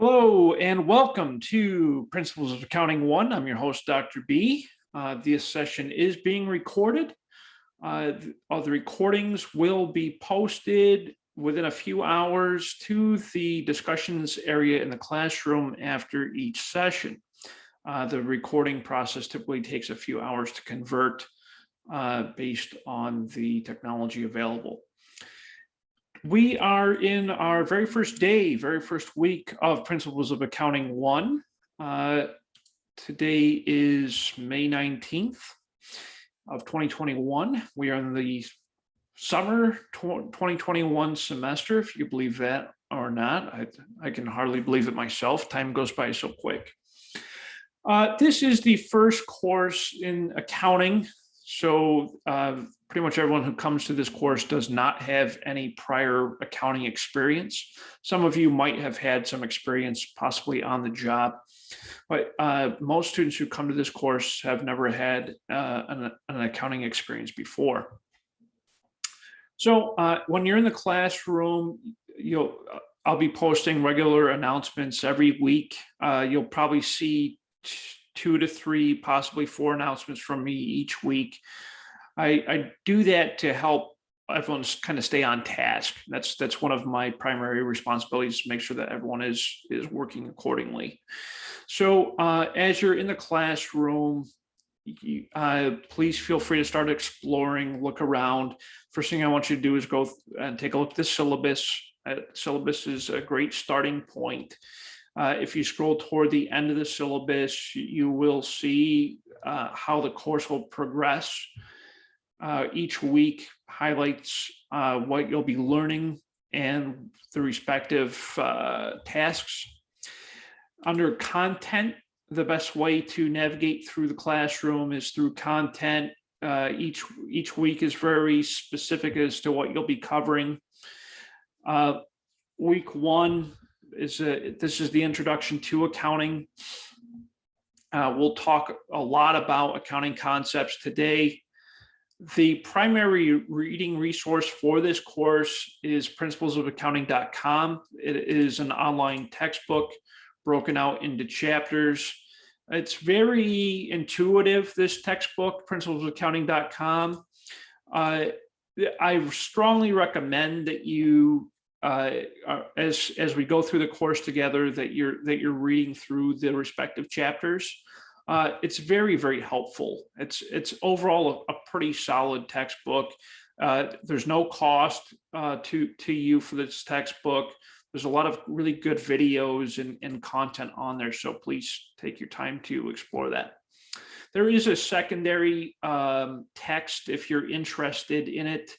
Hello and welcome to Principles of Accounting 1. I'm your host, Dr. B. This session is being recorded. All the recordings will be posted within a few hours to the discussions area in the classroom after each session. The recording process typically takes a few hours to convert based on the technology available. We are in our very first week of Principles of Accounting 1. Today is May 19th of 2021. We are in the summer 2021 semester, if you believe that or not. I can hardly believe it myself. Time goes by so quick. This is the first course in accounting. So pretty much everyone who comes to this course does not have any prior accounting experience. Some of you might have had some experience possibly on the job, but most students who come to this course have never had an accounting experience before. So when you're in the classroom, I'll be posting regular announcements every week. You'll probably see 2 to 3, possibly 4 announcements from me each week. I do that to help everyone kind of stay on task. That's one of my primary responsibilities, to make sure that everyone is working accordingly. So as you're in the classroom, please feel free to start exploring, look around. First thing I want you to do is go and take a look at the syllabus. Syllabus is a great starting point. If you scroll toward the end of the syllabus, you will see how the course will progress. Each week highlights what you'll be learning and the respective tasks. Under content, the best way to navigate through the classroom is through content. Each week is very specific as to what you'll be covering. Week 1 is this is the introduction to accounting. We'll talk a lot about accounting concepts today. The primary reading resource for this course is principlesofaccounting.com. It is an online textbook broken out into chapters. It's very intuitive, this textbook, principlesofaccounting.com. I strongly recommend that you as we go through the course together, that you're reading through the respective chapters. It's very, very helpful. It's overall a pretty solid textbook. There's no cost to you for this textbook. There's a lot of really good videos and content on there, so please take your time to explore that. There is a secondary text if you're interested in it.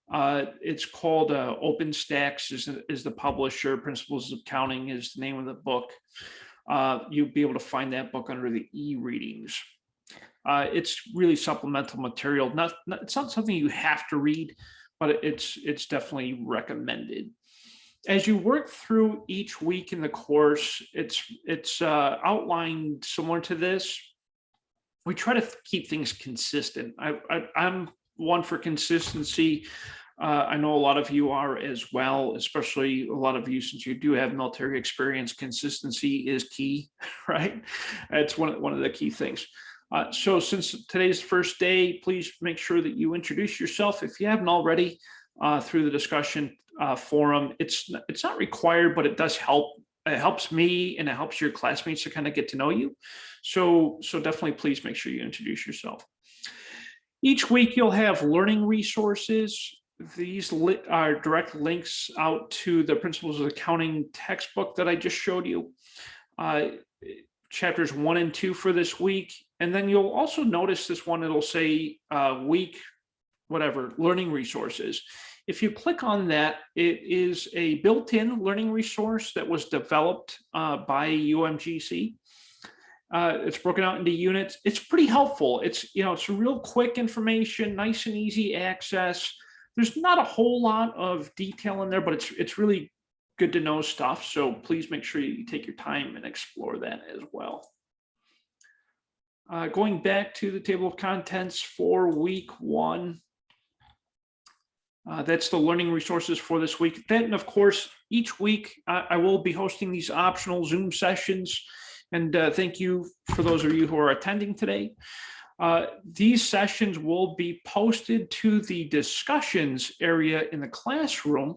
It's called OpenStax is the publisher. Principles of Accounting is the name of the book. You'll be able to find that book under the e-readings. It's really supplemental material. It's not something you have to read, but it's definitely recommended. As you work through each week in the course, it's outlined similar to this. We try to keep things consistent. I'm one for consistency. I know a lot of you are as well, especially a lot of you, since you do have military experience. Consistency is key, right? It's one of the key things. So since today's first day, please make sure that you introduce yourself if you haven't already through the discussion forum. It's not required, but it does help. It helps me and it helps your classmates to kind of get to know you. So definitely please make sure you introduce yourself. Each week you'll have learning resources. These are direct links out to the Principles of Accounting textbook that I just showed you. Chapters 1 and 2 for this week. And then you'll also notice this one, it'll say week, whatever, learning resources. If you click on that, it is a built-in learning resource that was developed by UMGC. It's broken out into units. It's pretty helpful. It's real quick information, nice and easy access. There's not a whole lot of detail in there, but it's really good to know stuff. So please make sure you take your time and explore that as well. Going back to the table of contents for week 1. That's the learning resources for this week. Then, of course, each week I will be hosting these optional Zoom sessions. And thank you for those of you who are attending today. These sessions will be posted to the discussions area in the classroom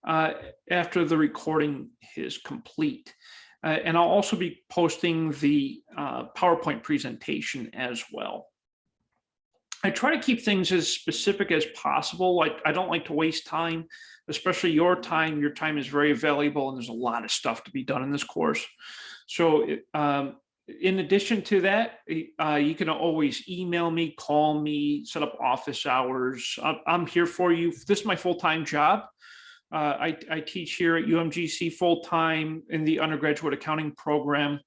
after the recording is complete. And I'll also be posting the PowerPoint presentation as well. I try to keep things as specific as possible. Like, I don't like to waste time, especially your time. Your time is very valuable, and there's a lot of stuff to be done in this course. So in addition to that, you can always email me, call me, set up office hours. I'm here for you. This is my full-time job. I teach here at UMGC full-time in the undergraduate accounting program.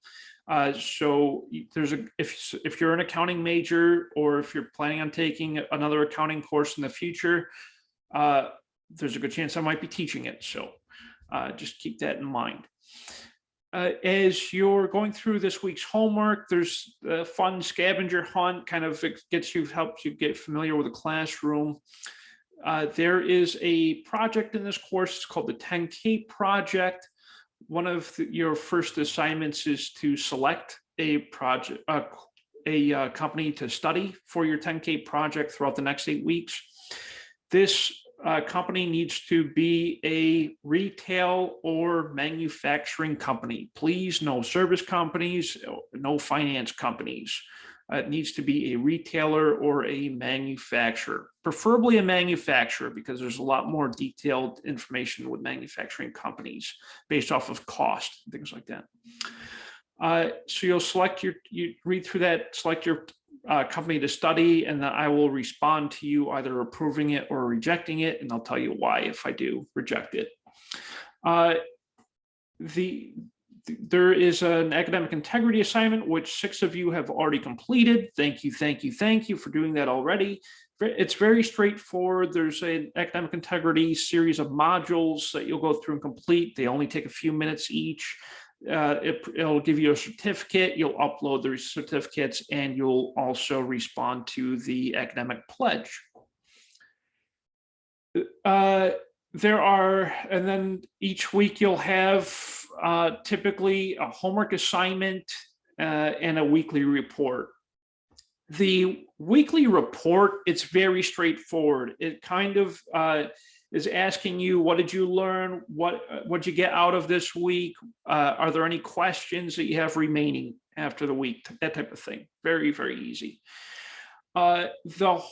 So there's if you're an accounting major, or if you're planning on taking another accounting course in the future, there's a good chance I might be teaching it. So just keep that in mind. As you're going through this week's homework, there's a fun scavenger hunt, kind of helps you get familiar with the classroom. There is a project in this course. It's called the 10K project. One of your first assignments is to select a project, a company to study for your 10K project throughout the next 8 weeks. This company needs to be a retail or manufacturing company. Please, no service companies, no finance companies. It needs to be a retailer or a manufacturer, preferably a manufacturer, because there's a lot more detailed information with manufacturing companies based off of cost, things like that. So you'll select you read through that, select your company to study, and then I will respond to you either approving it or rejecting it, and I'll tell you why if I do reject it. There is an academic integrity assignment, which 6 of you have already completed. Thank you, thank you, thank you for doing that already. It's very straightforward. There's an academic integrity series of modules that you'll go through and complete. They only take a few minutes each. It'll give you a certificate. You'll upload the certificates, and you'll also respond to the academic pledge. And then each week you'll have typically a homework assignment and a weekly report. The weekly report, it's very straightforward. It kind of is asking you, what did you learn? What'd you get out of this week? Are there any questions that you have remaining after the week? That type of thing. Very, very easy. The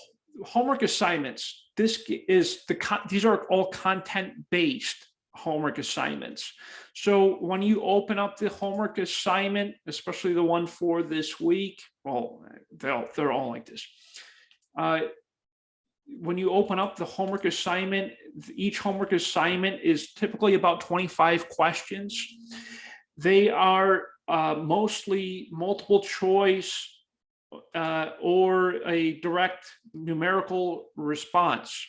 homework assignments, these are all content-based homework assignments. So when you open up the homework assignment, especially the one for this week, well, they're all like this. When you open up the homework assignment, each homework assignment is typically about 25 questions. They are mostly multiple choice or a direct numerical response.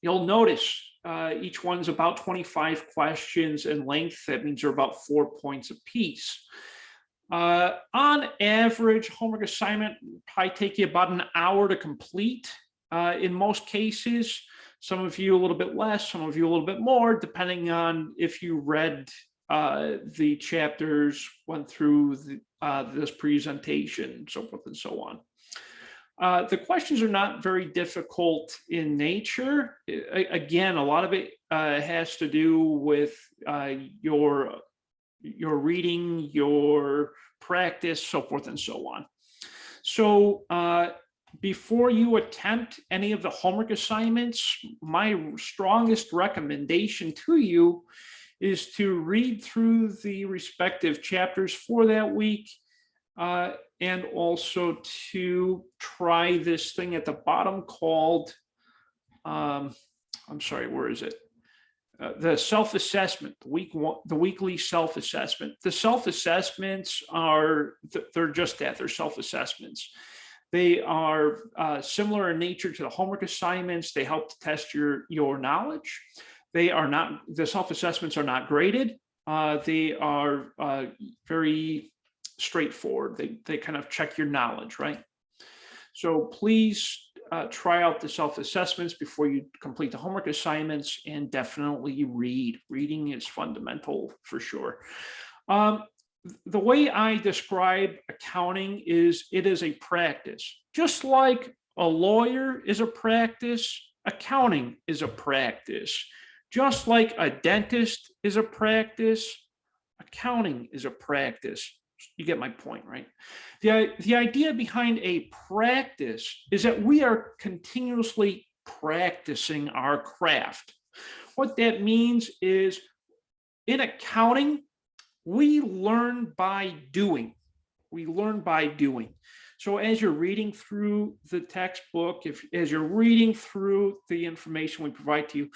You'll notice each one's about 25 questions in length. That means they're about 4 points apiece. On average, homework assignment probably take you about an hour to complete. In most cases, some of you a little bit less, some of you a little bit more, depending on if you read the chapters, went through this presentation, so forth and so on. The questions are not very difficult in nature. Again, a lot of it has to do with your reading, your practice, so forth and so on. So before you attempt any of the homework assignments, my strongest recommendation to you is to read through the respective chapters for that week, and also to try this thing at the bottom called, I'm sorry, where is it? The self-assessment, the weekly self-assessment. The self-assessments they're just that, they're self-assessments. They are similar in nature to the homework assignments. They help to test your knowledge. The self-assessments are not graded. They are very straightforward. They kind of check your knowledge, right? So please try out the self-assessments before you complete the homework assignments, and definitely read. Reading is fundamental for sure. The way I describe accounting is it is a practice. Just like a lawyer is a practice, accounting is a practice. Just like a dentist is a practice, accounting is a practice. You get my point, right? The idea behind a practice is that we are continuously practicing our craft. What that means is in accounting, we learn by doing. We learn by doing. So as you're reading through the textbook, as you're reading through the information we provide to you,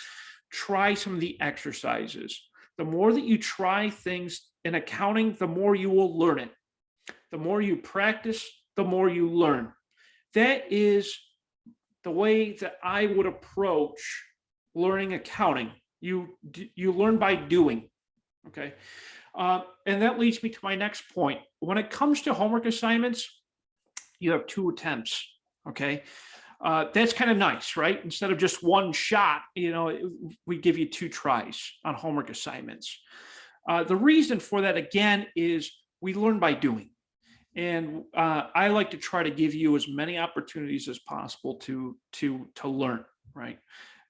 try some of the exercises. The more that you try things in accounting, the more you will learn it. The more you practice, the more you learn. That is the way that I would approach learning accounting. You learn by doing, okay? And that leads me to my next point. When it comes to homework assignments, you have 2 attempts, okay? That's kind of nice, right? Instead of just one shot, we give you 2 tries on homework assignments. The reason for that, again, is we learn by doing. And I like to try to give you as many opportunities as possible to learn, right?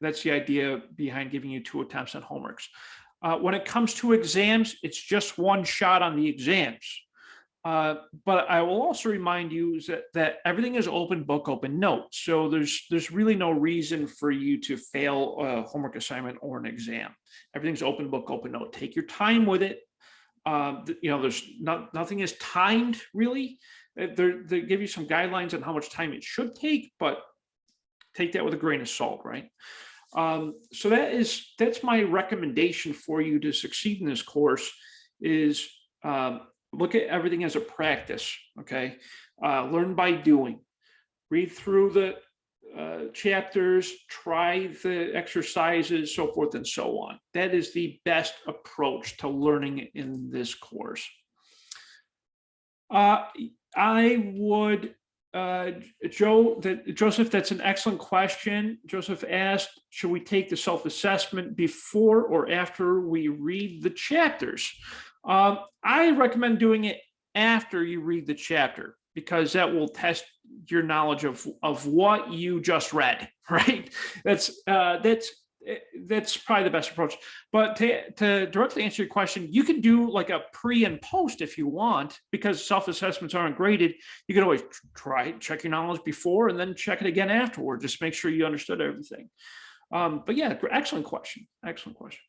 That's the idea behind giving you 2 attempts on homeworks. When it comes to exams, it's just one shot on the exams. But I will also remind you that everything is open book, open note. So there's really no reason for you to fail a homework assignment or an exam. Everything's open book, open note. Take your time with it. There's nothing is timed really. They give you some guidelines on how much time it should take, but take that with a grain of salt, right? So that's my recommendation for you to succeed in this course is look at everything as a practice, okay? Learn by doing. Read through the chapters, try the exercises, so forth and so on. That is the best approach to learning in this course. I would, Joseph, that's an excellent question. Joseph asked, should we take the self-assessment before or after we read the chapters? I recommend doing it after you read the chapter, because that will test your knowledge of what you just read, right? That's probably the best approach. But to directly answer your question, you can do like a pre and post if you want, because self-assessments aren't graded. You can always check your knowledge before and then check it again afterward. Just make sure you understood everything. But yeah, excellent question. Excellent question.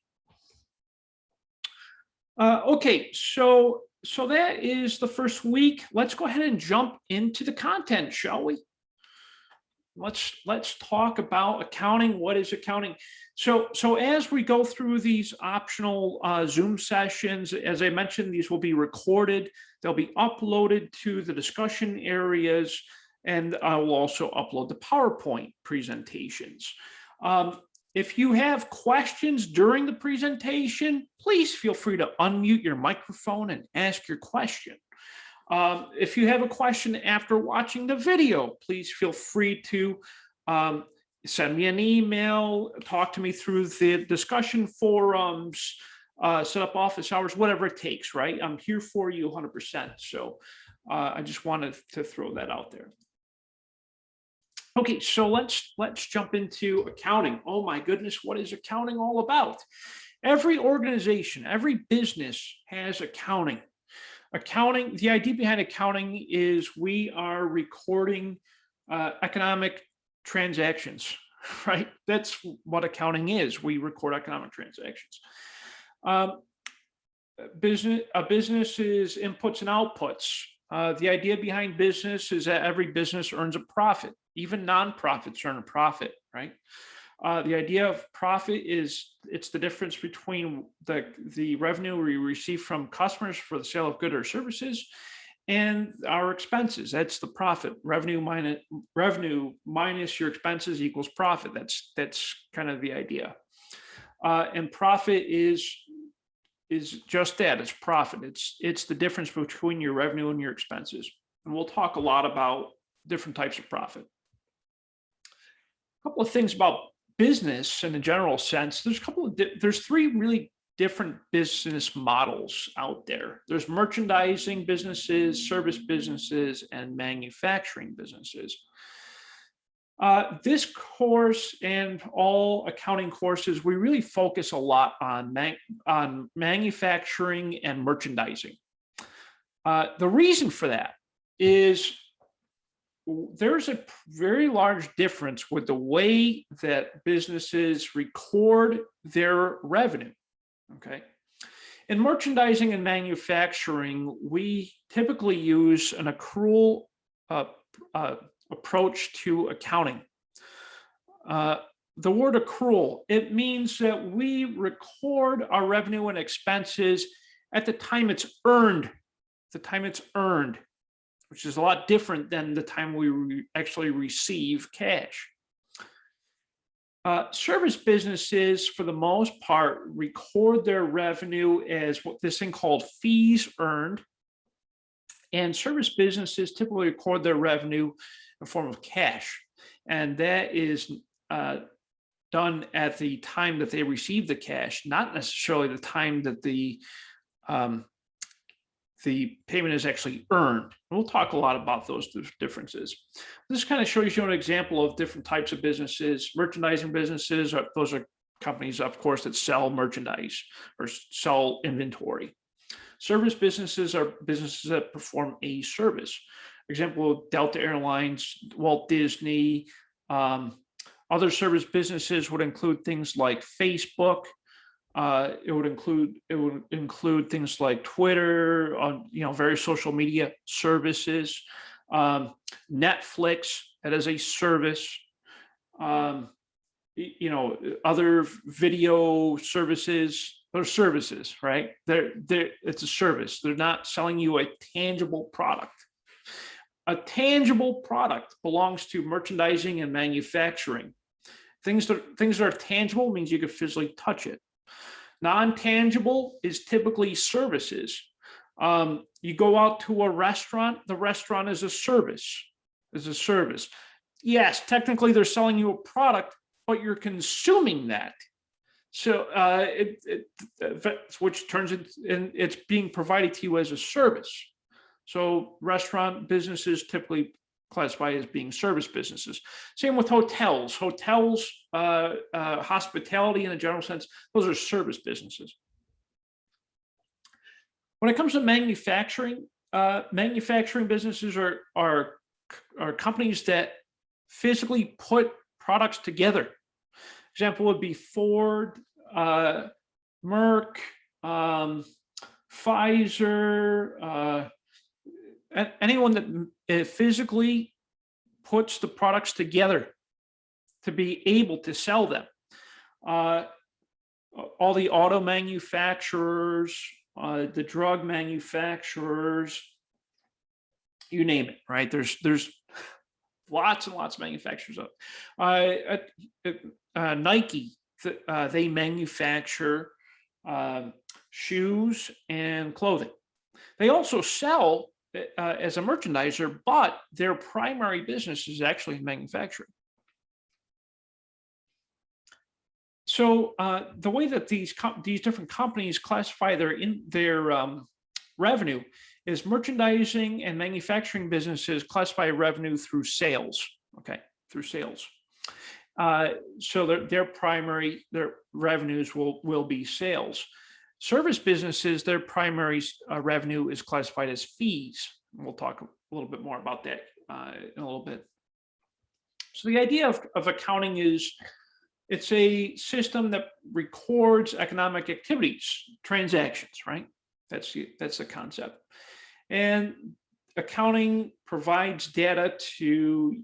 Okay, so that is the first week. Let's go ahead and jump into the content, shall we? Let's talk about accounting. What is accounting? So as we go through these optional Zoom sessions, as I mentioned, these will be recorded. They'll be uploaded to the discussion areas, and I will also upload the PowerPoint presentations. If you have questions during the presentation, please feel free to unmute your microphone and ask your question. If you have a question after watching the video, please feel free to send me an email, talk to me through the discussion forums, set up office hours, whatever it takes, right? I'm here for you 100%. So I just wanted to throw that out there. Okay, so let's jump into accounting. Oh my goodness, what is accounting all about? Every organization, every business has accounting. Accounting, the idea behind accounting is we are recording economic transactions, right? That's what accounting is. We record economic transactions. A business is inputs and outputs. The idea behind business is that every business earns a profit. Even nonprofits earn a profit, right? The idea of profit is it's the difference between the revenue we receive from customers for the sale of goods or services and our expenses. That's the profit. Revenue minus your expenses equals profit. That's kind of the idea. And profit is just that. It's profit. It's the difference between your revenue and your expenses. And we'll talk a lot about different types of profit. couple of things about business in a general sense. There's three really different business models out there. There's merchandising businesses, service businesses, and manufacturing businesses. This course and all accounting courses, we really focus a lot on manufacturing and merchandising. The reason for that is there's a very large difference with the way that businesses record their revenue. Okay. In merchandising and manufacturing, we typically use an accrual approach to accounting. The word accrual, it means that we record our revenue and expenses at the time it's earned, which is a lot different than the time we actually receive cash. Service businesses, for the most part, record their revenue as this thing called fees earned. And service businesses typically record their revenue in the form of cash. And that is done at the time that they receive the cash, not necessarily the time that the payment is actually earned. We'll talk a lot about those differences. This kind of shows you an example of different types of businesses. Merchandising businesses, those are companies, of course, that sell merchandise or sell inventory. Service businesses are businesses that perform a service. For example, Delta Airlines, Walt Disney. Other service businesses would include things like Facebook. It would include things like Twitter, various social media services, Netflix, that is a service, other video services. They're services, right? It's a service. They're not selling you a tangible product. A tangible product belongs to merchandising and manufacturing. Things that are tangible means you can physically touch it. Non-tangible is typically services. You go out to a restaurant, the restaurant is a service. Yes, technically they're selling you a product, but you're consuming that. So which turns it's being provided to you as a service. So restaurant businesses typically classify as being service businesses. Same with hotels. Hospitality in a general sense, those are service businesses. When it comes to manufacturing, manufacturing businesses are companies that physically put products together. Example would be Ford, Merck, Pfizer, anyone that physically puts the products together to be able to sell them. All the auto manufacturers, the drug manufacturers, you name it, right? There's lots and lots of manufacturers up. Nike, they manufacture shoes and clothing. They also sell as a merchandiser, but their primary business is actually manufacturing. So the way that these different companies classify their revenue is merchandising and manufacturing businesses classify revenue through sales. Okay, through sales. So their revenues will be sales. Service businesses, their primary revenue is classified as fees. And we'll talk a little bit more about that in a little bit. So the idea of accounting is it's a system that records economic activities, transactions, right? That's the concept. And accounting provides data to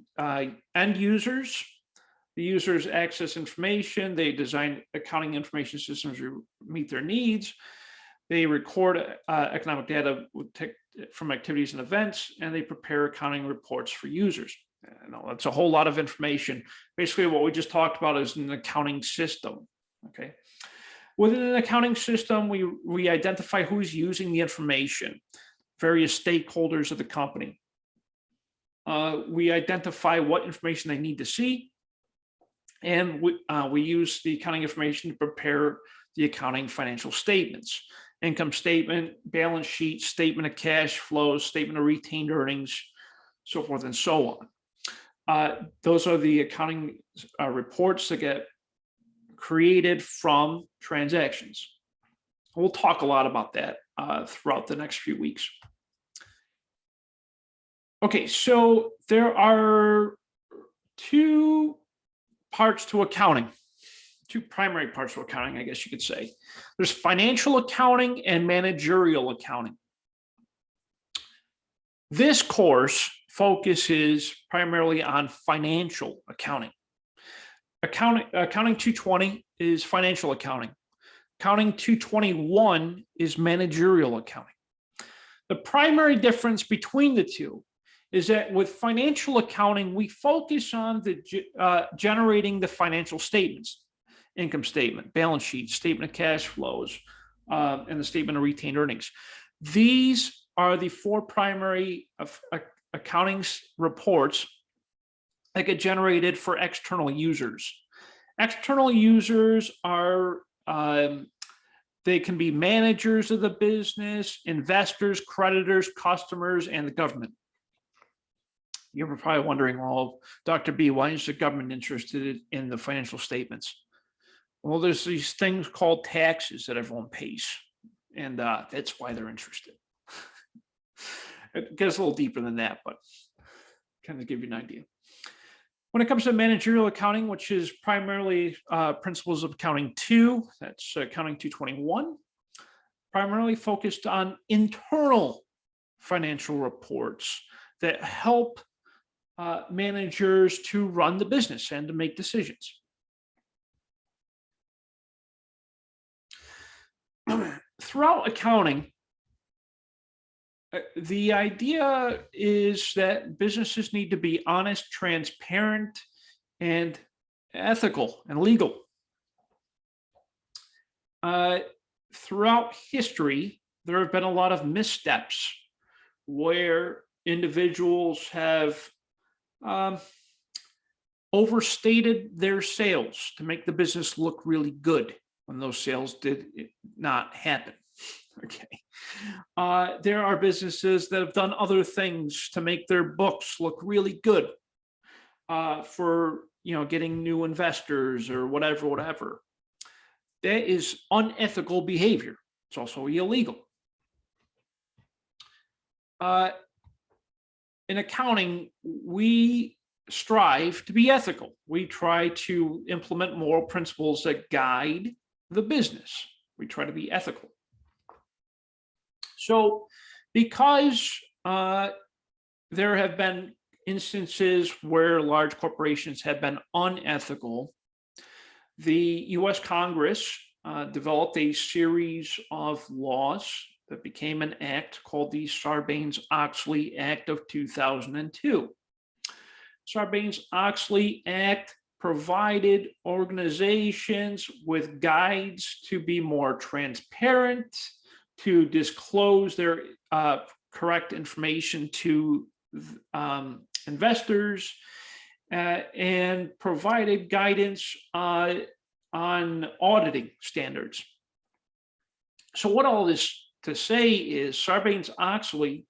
end users. The users access information. They design accounting information systems to meet their needs. They record economic data from activities and events, and they prepare accounting reports for users. That's a whole lot of information. Basically, what we just talked about is an accounting system. Okay. Within an accounting system, we identify who's using the information, various stakeholders of the company. We identify what information they need to see. And we use the accounting information to prepare the accounting financial statements: income statement, balance sheet, statement of cash flows, statement of retained earnings, so forth and so on. Those are the accounting reports that get created from transactions. We'll talk a lot about that throughout the next few weeks. Okay, so there are two parts to accounting, two primary parts to accounting, I guess you could say. There's financial accounting and managerial accounting. This course focuses primarily on financial accounting. Accounting 220 is financial accounting. Accounting 221 is managerial accounting. The primary difference between the two is that with financial accounting, we focus on the generating the financial statements: income statement, balance sheet, statement of cash flows, and the statement of retained earnings. These are the four primary accounting reports that get generated for external users. External users are, they can be managers of the business, investors, creditors, customers, and the government. You're probably wondering, well, Dr. B, why is the government interested in the financial statements? Well, there's these things called taxes that everyone pays, and that's why they're interested. It gets a little deeper than that, but kind of give you an idea. When it comes to managerial accounting, which is primarily Principles of Accounting 2, that's Accounting 221, primarily focused on internal financial reports that help managers to run the business and to make decisions. Throughout accounting, the idea is that businesses need to be honest, transparent, and ethical and legal. Throughout history, there have been a lot of missteps where individuals have overstated their sales to make the business look really good when those sales did not happen. Okay. There are businesses that have done other things to make their books look really good for, getting new investors or whatever. That is unethical behavior. It's also illegal. In accounting, we strive to be ethical. We try to implement moral principles that guide the business. We try to be ethical. So because there have been instances where large corporations have been unethical, the US Congress developed a series of laws that became an act called the Sarbanes-Oxley Act of 2002. Sarbanes-Oxley Act provided organizations with guides to be more transparent, to disclose their correct information to investors, and provided guidance on auditing standards. So what all this to say is Sarbanes-Oxley,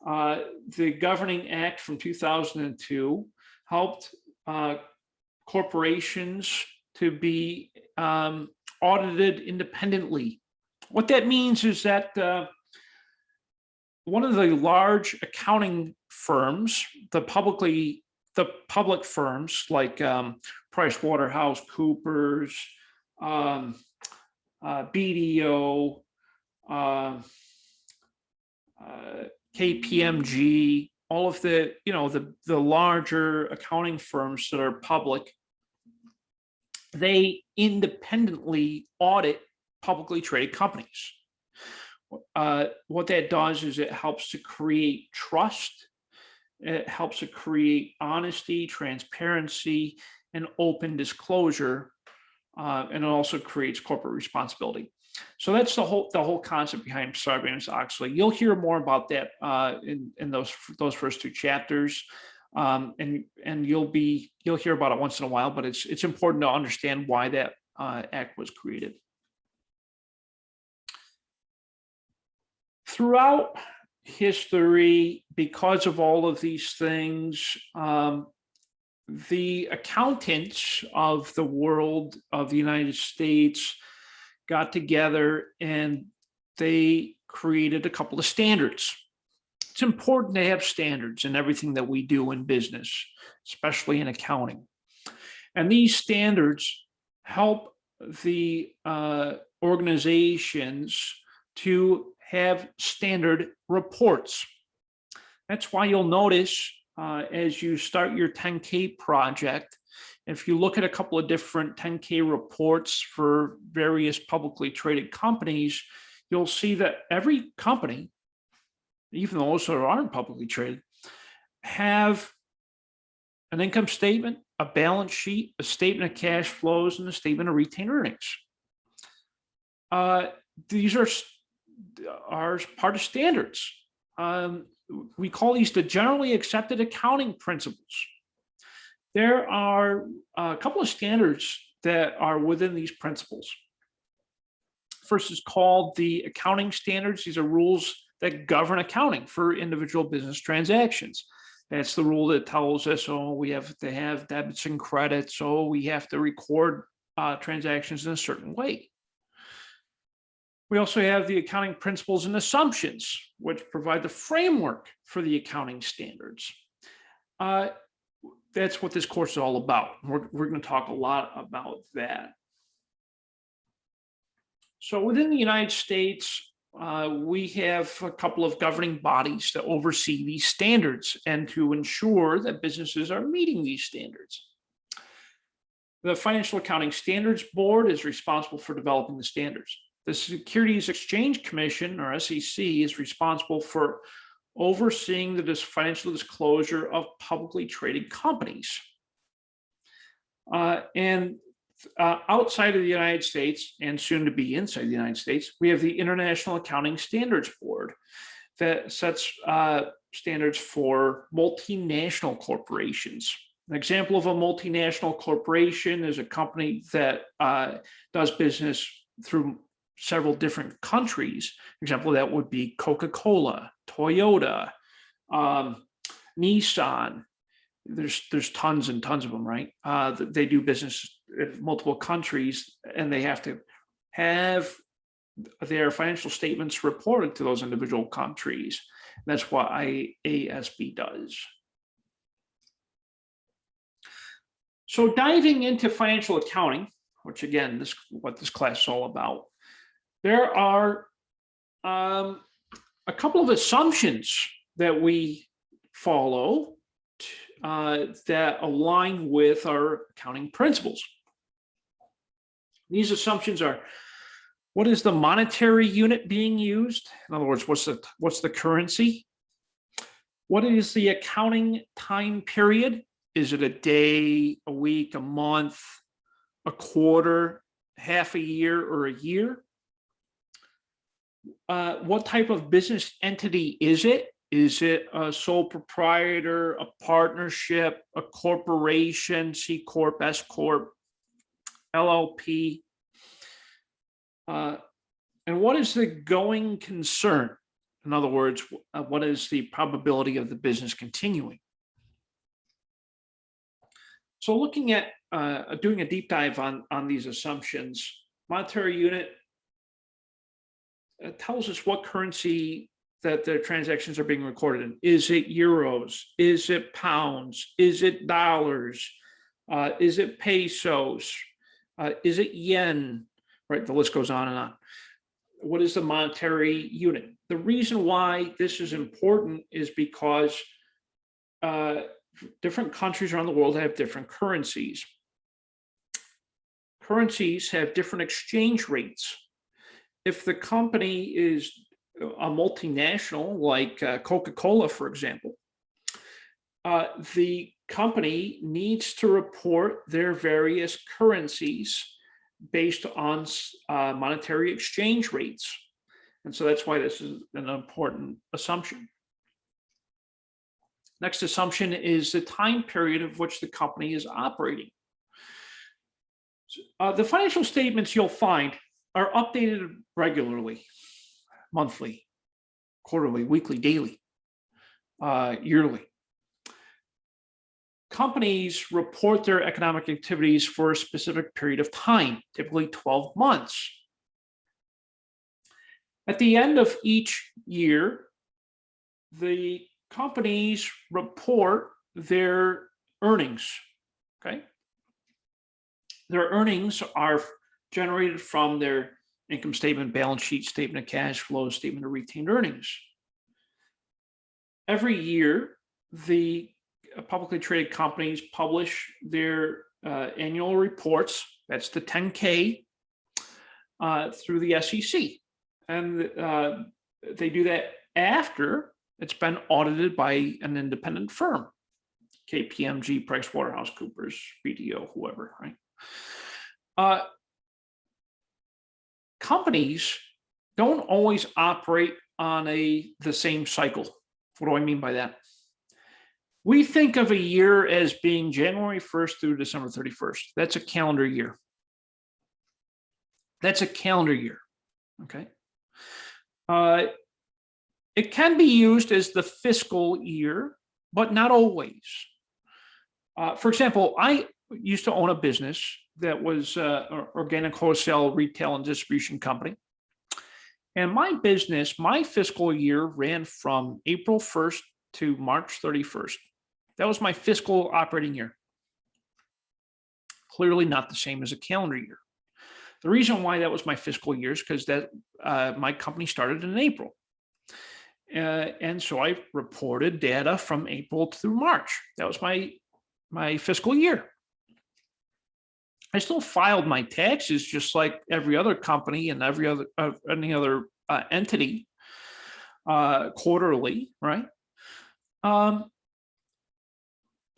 the governing act from 2002, helped corporations to be audited independently. What that means is that one of the large accounting firms, the public firms like PricewaterhouseCoopers, BDO, KPMG, all of the the larger accounting firms that are public, they independently audit publicly traded companies. What that does is it helps to create trust. It helps to create honesty, transparency, and open disclosure, and it also creates corporate responsibility. So that's the whole concept behind Sarbanes-Oxley. You'll hear more about that in those first two chapters. And you'll hear about it once in a while, but it's important to understand why that act was created. Throughout history, because of all of these things, the accountants of the world of the United States got together and they created a couple of standards. It's important to have standards in everything that we do in business, especially in accounting. And these standards help the organizations to have standard reports. That's why you'll notice as you start your 10K project, if you look at a couple of different 10K reports for various publicly traded companies, you'll see that every company, even those that aren't publicly traded, have an income statement, a balance sheet, a statement of cash flows, and a statement of retained earnings. These are part of standards. We call these the generally accepted accounting principles. There are a couple of standards that are within these principles. First is called the accounting standards. These are rules that govern accounting for individual business transactions. That's the rule that tells us, oh, we have to have debits and credits, so we have to record transactions in a certain way. We also have the accounting principles and assumptions, which provide the framework for the accounting standards. That's what this course is all about. We're going to talk a lot about that. So within the United States, we have a couple of governing bodies that oversee these standards and to ensure that businesses are meeting these standards. The Financial Accounting Standards Board is responsible for developing the standards. The Securities Exchange Commission, or SEC, is responsible for overseeing the financial disclosure of publicly traded companies. Outside of the United States, and soon to be inside the United States, we have the International Accounting Standards Board that sets standards for multinational corporations. An example of a multinational corporation is a company that does business through several different countries. For example, that would be Coca-Cola, Toyota, Nissan. There's tons and tons of them, right? They do business in multiple countries, and they have to have their financial statements reported to those individual countries. That's what IASB does. So diving into financial accounting, which again, what this class is all about, there are a couple of assumptions that we follow that align with our accounting principles. These assumptions are: what is the monetary unit being used? In other words, what's the currency? What is the accounting time period? Is it a day, a week, a month, a quarter, half a year, or a year? What type of business entity is it? Is it a sole proprietor, a partnership, a corporation, C Corp, S Corp, LLP? And what is the going concern? In other words, what is the probability of the business continuing? So looking at doing a deep dive on these assumptions, monetary unit tells us what currency that the transactions are being recorded in. Is it euros? Is it pounds? Is it dollars? Is it pesos? Is it yen? Right, the list goes on and on. What is the monetary unit? The reason why this is important is because different countries around the world have different currencies. Currencies have different exchange rates. If the company is a multinational, like Coca-Cola, for example, the company needs to report their various currencies based on monetary exchange rates. And so that's why this is an important assumption. Next assumption is the time period of which the company is operating. The financial statements you'll find are updated regularly, monthly, quarterly, weekly, daily, yearly. Companies report their economic activities for a specific period of time, typically 12 months. At the end of each year, the companies report their earnings, okay? Their earnings are generated from their income statement, balance sheet, statement of cash flow, statement of retained earnings. Every year, the publicly traded companies publish their annual reports, that's the 10K, through the SEC. And they do that after it's been audited by an independent firm, KPMG, PricewaterhouseCoopers, BDO, whoever, right? Companies don't always operate on the same cycle. What do I mean by that? We think of a year as being January 1st through December 31st. That's a calendar year. That's a calendar year, okay? It can be used as the fiscal year, but not always. For example, I used to own a business that was an organic wholesale retail and distribution company. And my business, my fiscal year ran from April 1st to March 31st. That was my fiscal operating year. Clearly not the same as a calendar year. The reason why that was my fiscal year is because that my company started in April. And so I reported data from April through March. That was my fiscal year. I still filed my taxes just like every other company and any other entity quarterly, right?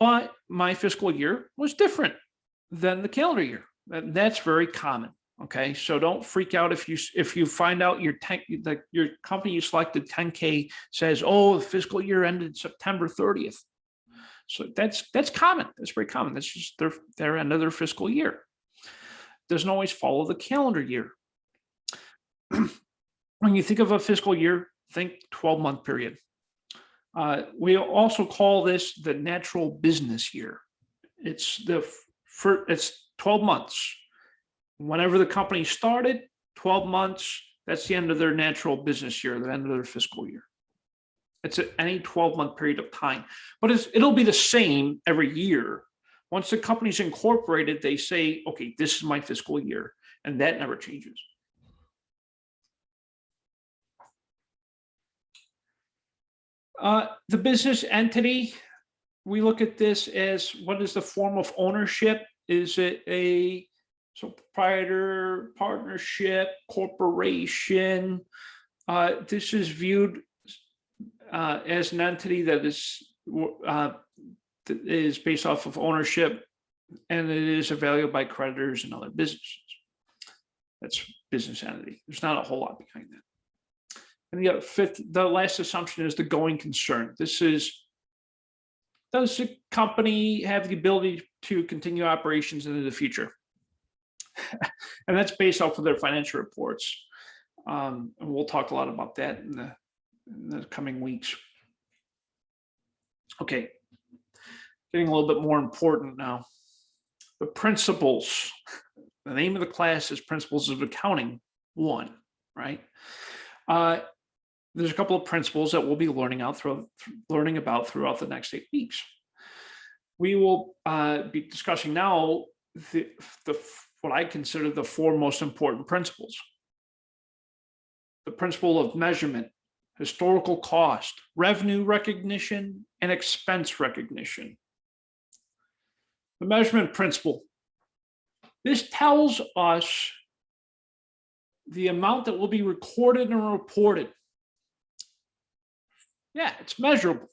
But my fiscal year was different than the calendar year. That's very common. Okay, so don't freak out if you find out your company you selected 10K says, oh, the fiscal year ended September 30th. So that's common. That's very common. That's just their end of their fiscal year. Doesn't always follow the calendar year. When you think of a fiscal year, think 12-month period. We also call this the natural business year. It's 12 months. Whenever the company started, 12 months, that's the end of their natural business year, the end of their fiscal year. It's any 12-month period of time, but it'll be the same every year. Once the company's incorporated, they say, okay, this is my fiscal year, and that never changes. The business entity, we look at this as what is the form of ownership? Is it a proprietor, partnership, corporation? This is viewed as an entity that is based off of ownership, and it is evaluated by creditors and other businesses. That's business entity. There's not a whole lot behind that. And the last assumption is the going concern. This is, does the company have the ability to continue operations into the future? And that's based off of their financial reports. And we'll talk a lot about that in the coming weeks. Okay, getting a little bit more important now. The principles. The name of the class is Principles of Accounting 1, right? There's a couple of principles that we'll be learning about throughout the next 8 weeks. We will be discussing now what I consider the 4 most important principles. The principle of measurement, historical cost, revenue recognition, and expense recognition. The measurement principle. This tells us the amount that will be recorded and reported. Yeah, it's measurable.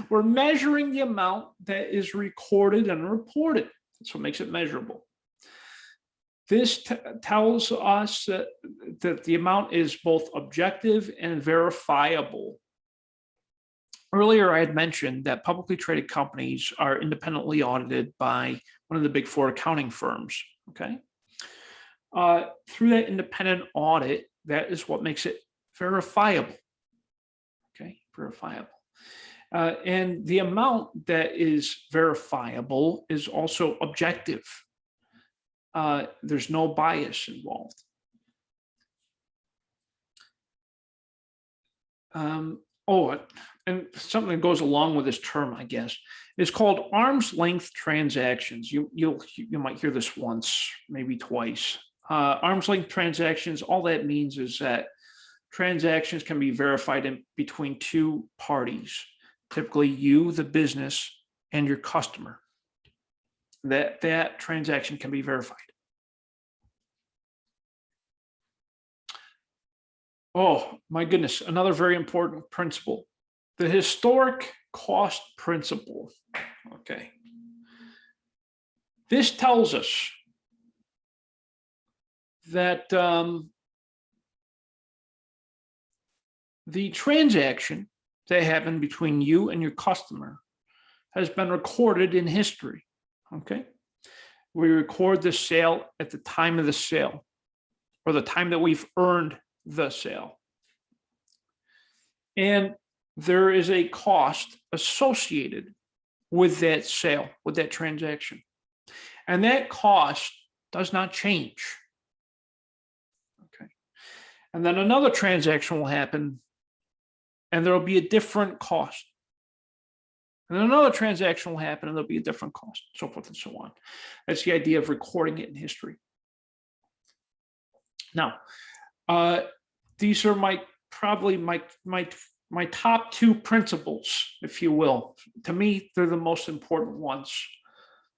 We're measuring the amount that is recorded and reported. That's what makes it measurable. This tells us that the amount is both objective and verifiable. Earlier, I had mentioned that publicly traded companies are independently audited by one of the big four accounting firms, okay? Through that independent audit, that is what makes it verifiable, okay? Verifiable. And the amount that is verifiable is also objective. There's no bias involved. And something that goes along with this term, I guess, is called arm's length transactions. You might hear this once, maybe twice. Arm's length transactions, all that means is that transactions can be verified between two parties, typically you, the business, and your customer. That transaction can be verified. Oh, my goodness, another very important principle, the historic cost principle. Okay. This tells us that the transaction that happened between you and your customer has been recorded in history. Okay. We record the sale at the time of the sale, or the time that we've earned the sale. And there is a cost associated with that sale, with that transaction. And that cost does not change. Okay. And then another transaction will happen, and there will be a different cost. And then another transaction will happen, and there'll be a different cost, so forth and so on. That's the idea of recording it in history. Now, these are probably my top two principles, if you will. To me, they're the most important ones.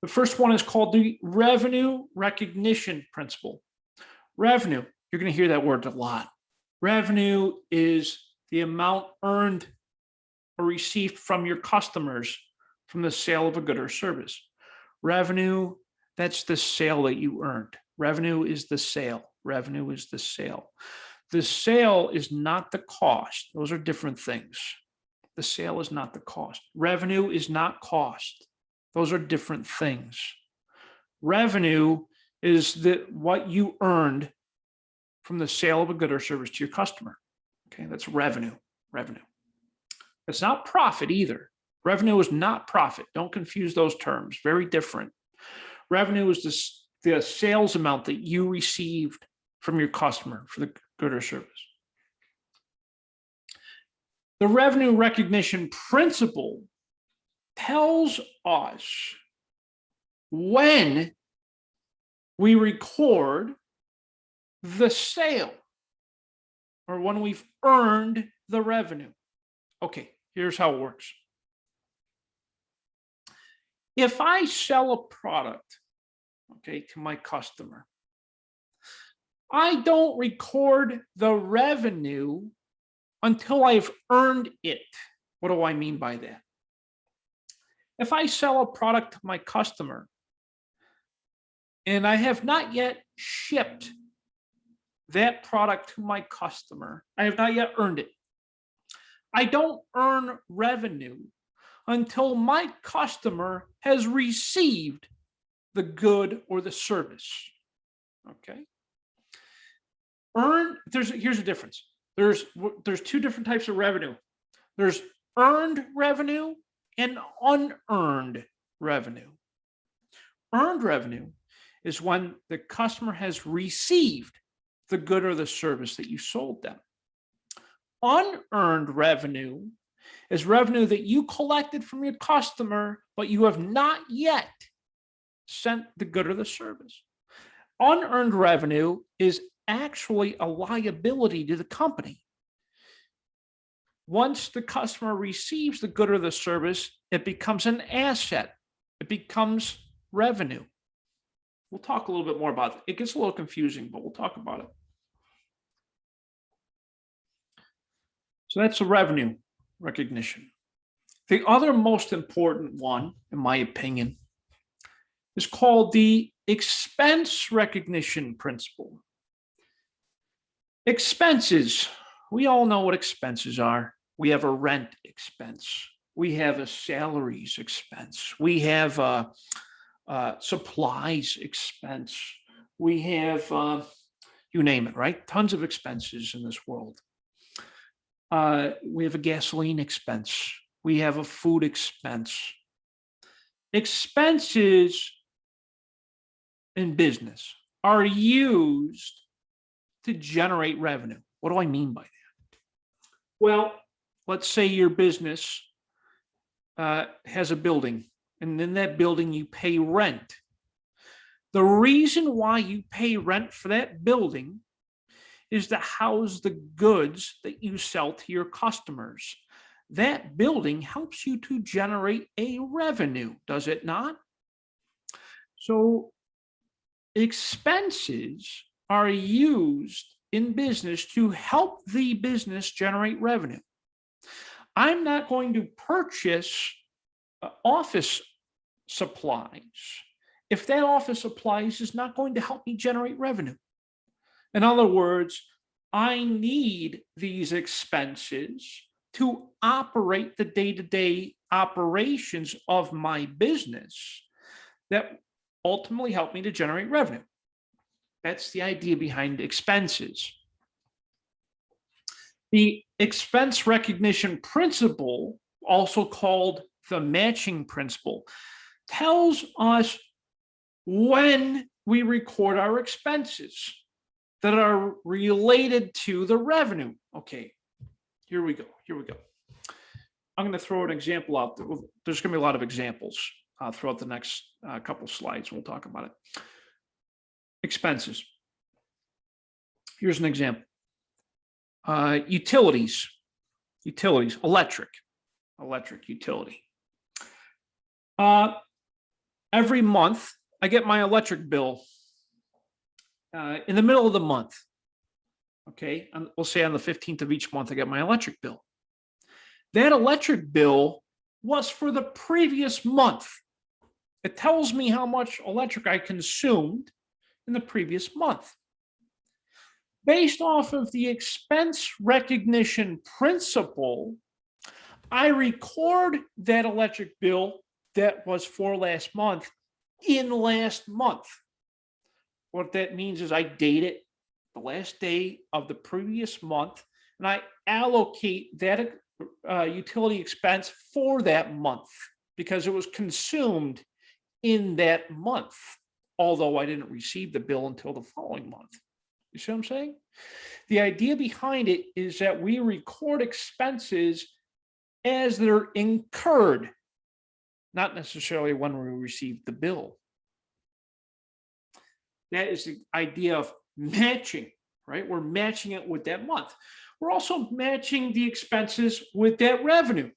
The first one is called the revenue recognition principle. Revenue, you're going to hear that word a lot. Revenue is the amount earned or received from your customers from the sale of a good or service. Revenue, that's the sale that you earned. Revenue is the sale. Revenue is the sale. The sale is not the cost. Those are different things. The sale is not the cost. Revenue is not cost. Those are different things. Revenue is what you earned from the sale of a good or service to your customer. Okay, that's revenue. Revenue. It's not profit either. Revenue is not profit. Don't confuse those terms. Very different. Revenue is the sales amount that you received from your customer for the good or service. The revenue recognition principle tells us when we record the sale or when we've earned the revenue. Okay, here's how it works. If I sell a product, okay, to my customer, I don't record the revenue until I've earned it. What do I mean by that? If I sell a product to my customer and I have not yet shipped that product to my customer, I have not yet earned it. I don't earn revenue until my customer has received the good or the service. Okay. Here's the difference. There's two different types of revenue. There's earned revenue and unearned revenue. Earned revenue is when the customer has received the good or the service that you sold them. Unearned revenue is revenue that you collected from your customer, but you have not yet sent the good or the service. Unearned revenue is actually a liability to the company. Once the customer receives the good or the service, it becomes an asset. It becomes revenue. We'll talk a little bit more about it. It gets a little confusing, but we'll talk about it. So that's the revenue recognition. The other most important one, in my opinion, is called the expense recognition principle. Expenses, we all know what expenses are. We have a rent expense. We have a salaries expense. We have a supplies expense. We have, you name it, right? Tons of expenses in this world. We have a gasoline expense. We have a food expense. Expenses in business are used to generate revenue. What do I mean by that? Well, let's say your business has a building, and in that building you pay rent. The reason why you pay rent for that building is to house the goods that you sell to your customers. That building helps you to generate a revenue, does it not? So expenses are used in business to help the business generate revenue. I'm not going to purchase office supplies if that office supplies is not going to help me generate revenue. In other words, I need these expenses to operate the day-to-day operations of my business that ultimately help me to generate revenue. That's the idea behind expenses. The expense recognition principle, also called the matching principle, tells us when we record our expenses that are related to the revenue. Okay, here we go. I'm going to throw an example out there. There's going to be a lot of examples throughout the next couple slides. We'll talk about it. Expenses. Here's an example. Utilities, electric utility. Every month, I get my electric bill in the middle of the month. Okay, we'll say on the 15th of each month, I get my electric bill. That electric bill was for the previous month. It tells me how much electric I consumed in the previous month. Based off of the expense recognition principle, I record that electric bill that was for last month in last month. What that means is I date it the last day of the previous month, and I allocate that utility expense for that month because it was consumed in that month, although I didn't receive the bill until the following month. You see what I'm saying? The idea behind it is that we record expenses as they're incurred, not necessarily when we receive the bill. That is the idea of matching, right? We're matching it with that month. We're also matching the expenses with that revenue.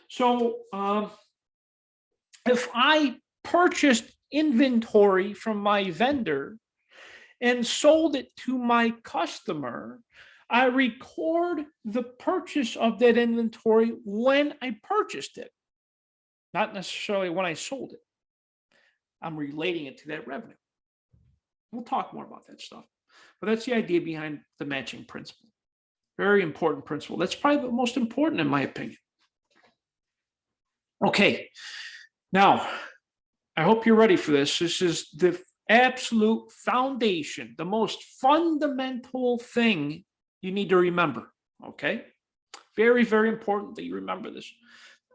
So if I purchased inventory from my vendor and sold it to my customer, I record the purchase of that inventory when I purchased it, not necessarily when I sold it. I'm relating it to that revenue. We'll talk more about that stuff, but that's the idea behind the matching principle. Very important principle. That's probably the most important in my opinion. Okay, now I hope you're ready for this. This is the absolute foundation, the most fundamental thing you need to remember, okay? Very, very important that you remember this.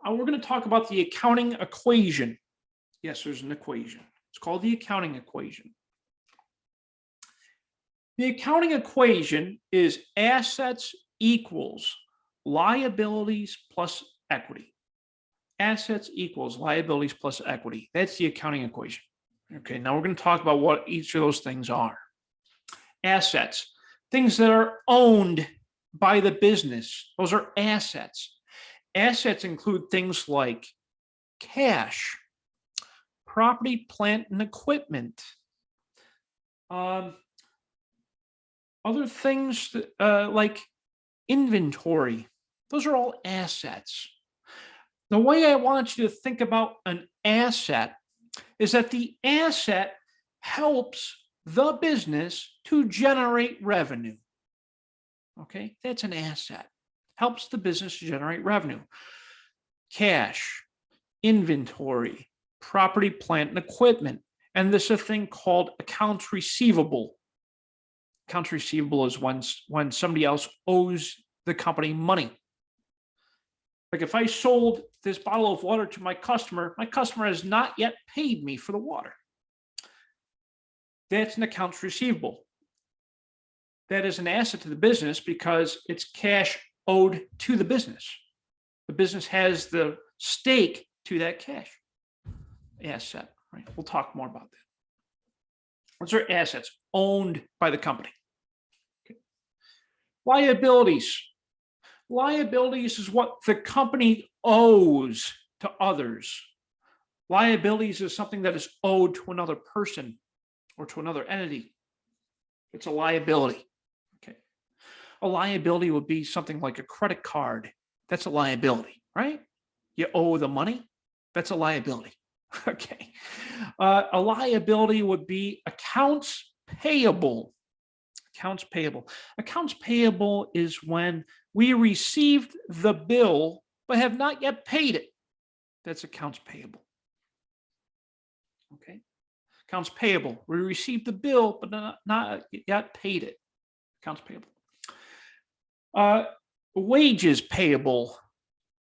We're going to talk about the accounting equation. Yes, there's an equation. It's called the accounting equation. The accounting equation is assets equals liabilities plus equity. Assets equals liabilities plus equity. That's the accounting equation. Okay, now we're going to talk about what each of those things are. Assets, things that are owned by the business. Those are assets. Assets include things like cash, property, plant, and equipment. Other things like inventory. Those are all assets. The way I want you to think about an asset is that the asset helps the business to generate revenue. Okay, that's an asset. helps the business generate revenue. Cash, inventory, property, plant, and equipment. And there's a thing called accounts receivable. Accounts receivable is when somebody else owes the company money. Like if I sold this bottle of water to my customer has not yet paid me for the water. That's an accounts receivable. That is an asset to the business because it's cash owed to the business. The business has the stake to that cash asset, right? We'll talk more about that. Those are assets owned by the company. Okay. Liabilities. Liabilities is what the company owes to others. Liabilities is something that is owed to another person or to another entity. It's a liability. Okay. A liability would be something like a credit card. That's a liability, right? You owe the money. That's a liability. Okay. A liability would be accounts payable. Accounts payable. Accounts payable is when we received the bill but have not yet paid it. That's accounts payable. Okay. Accounts payable. We received the bill but not yet paid it. Accounts payable. Wages payable.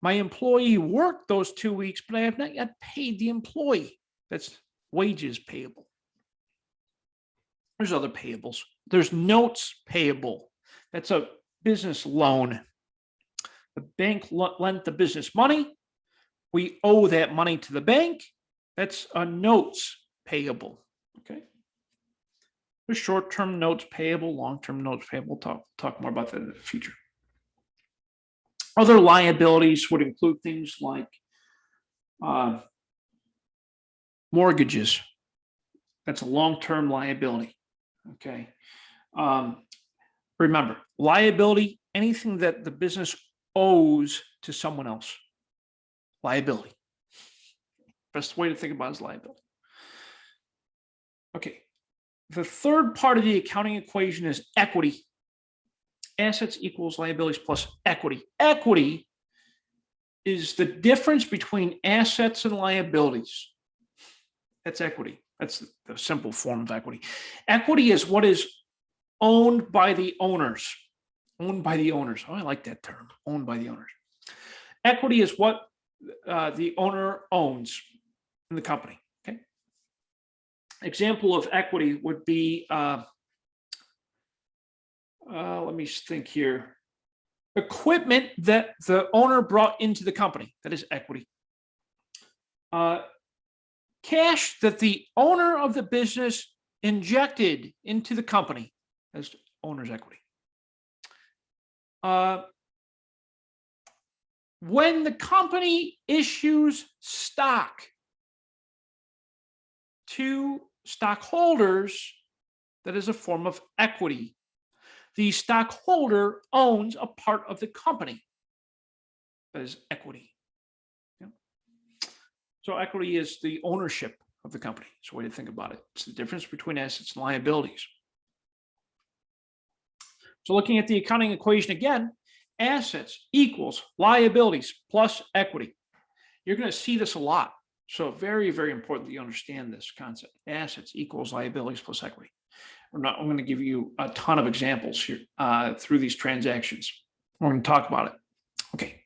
My employee worked those 2 weeks, but I have not yet paid the employee. That's wages payable. There's other payables. There's notes payable. That's a business loan. The bank lent the business money. We owe that money to the bank. That's a notes payable. Okay. There's short-term notes payable, long-term notes payable. We'll talk more about that in the future. Other liabilities would include things like mortgages. That's a long-term liability. Okay. Remember, liability, anything that the business owes to someone else. Liability. Best way to think about it is liability. Okay. The third part of the accounting equation is equity. Assets equals liabilities plus equity. Equity is the difference between assets and liabilities. That's equity. That's the simple form of equity. Equity is what is owned by the owners. Owned by the owners. Oh, I like that term. Owned by the owners. Equity is what the owner owns in the company. Okay. Example of equity would be, let me think here. Equipment that the owner brought into the company. That is equity. Cash that the owner of the business injected into the company as owner's equity. When the company issues stock to stockholders, that is a form of equity. The stockholder owns a part of the company. That is equity. Yeah. So equity is the ownership of the company. It's a way to think about it. It's the difference between assets and liabilities. So looking at the accounting equation again, assets equals liabilities plus equity. You're going to see this a lot. So very, very important that you understand this concept. Assets equals liabilities plus equity. I'm going to give you a ton of examples here through these transactions. We're going to talk about it. Okay.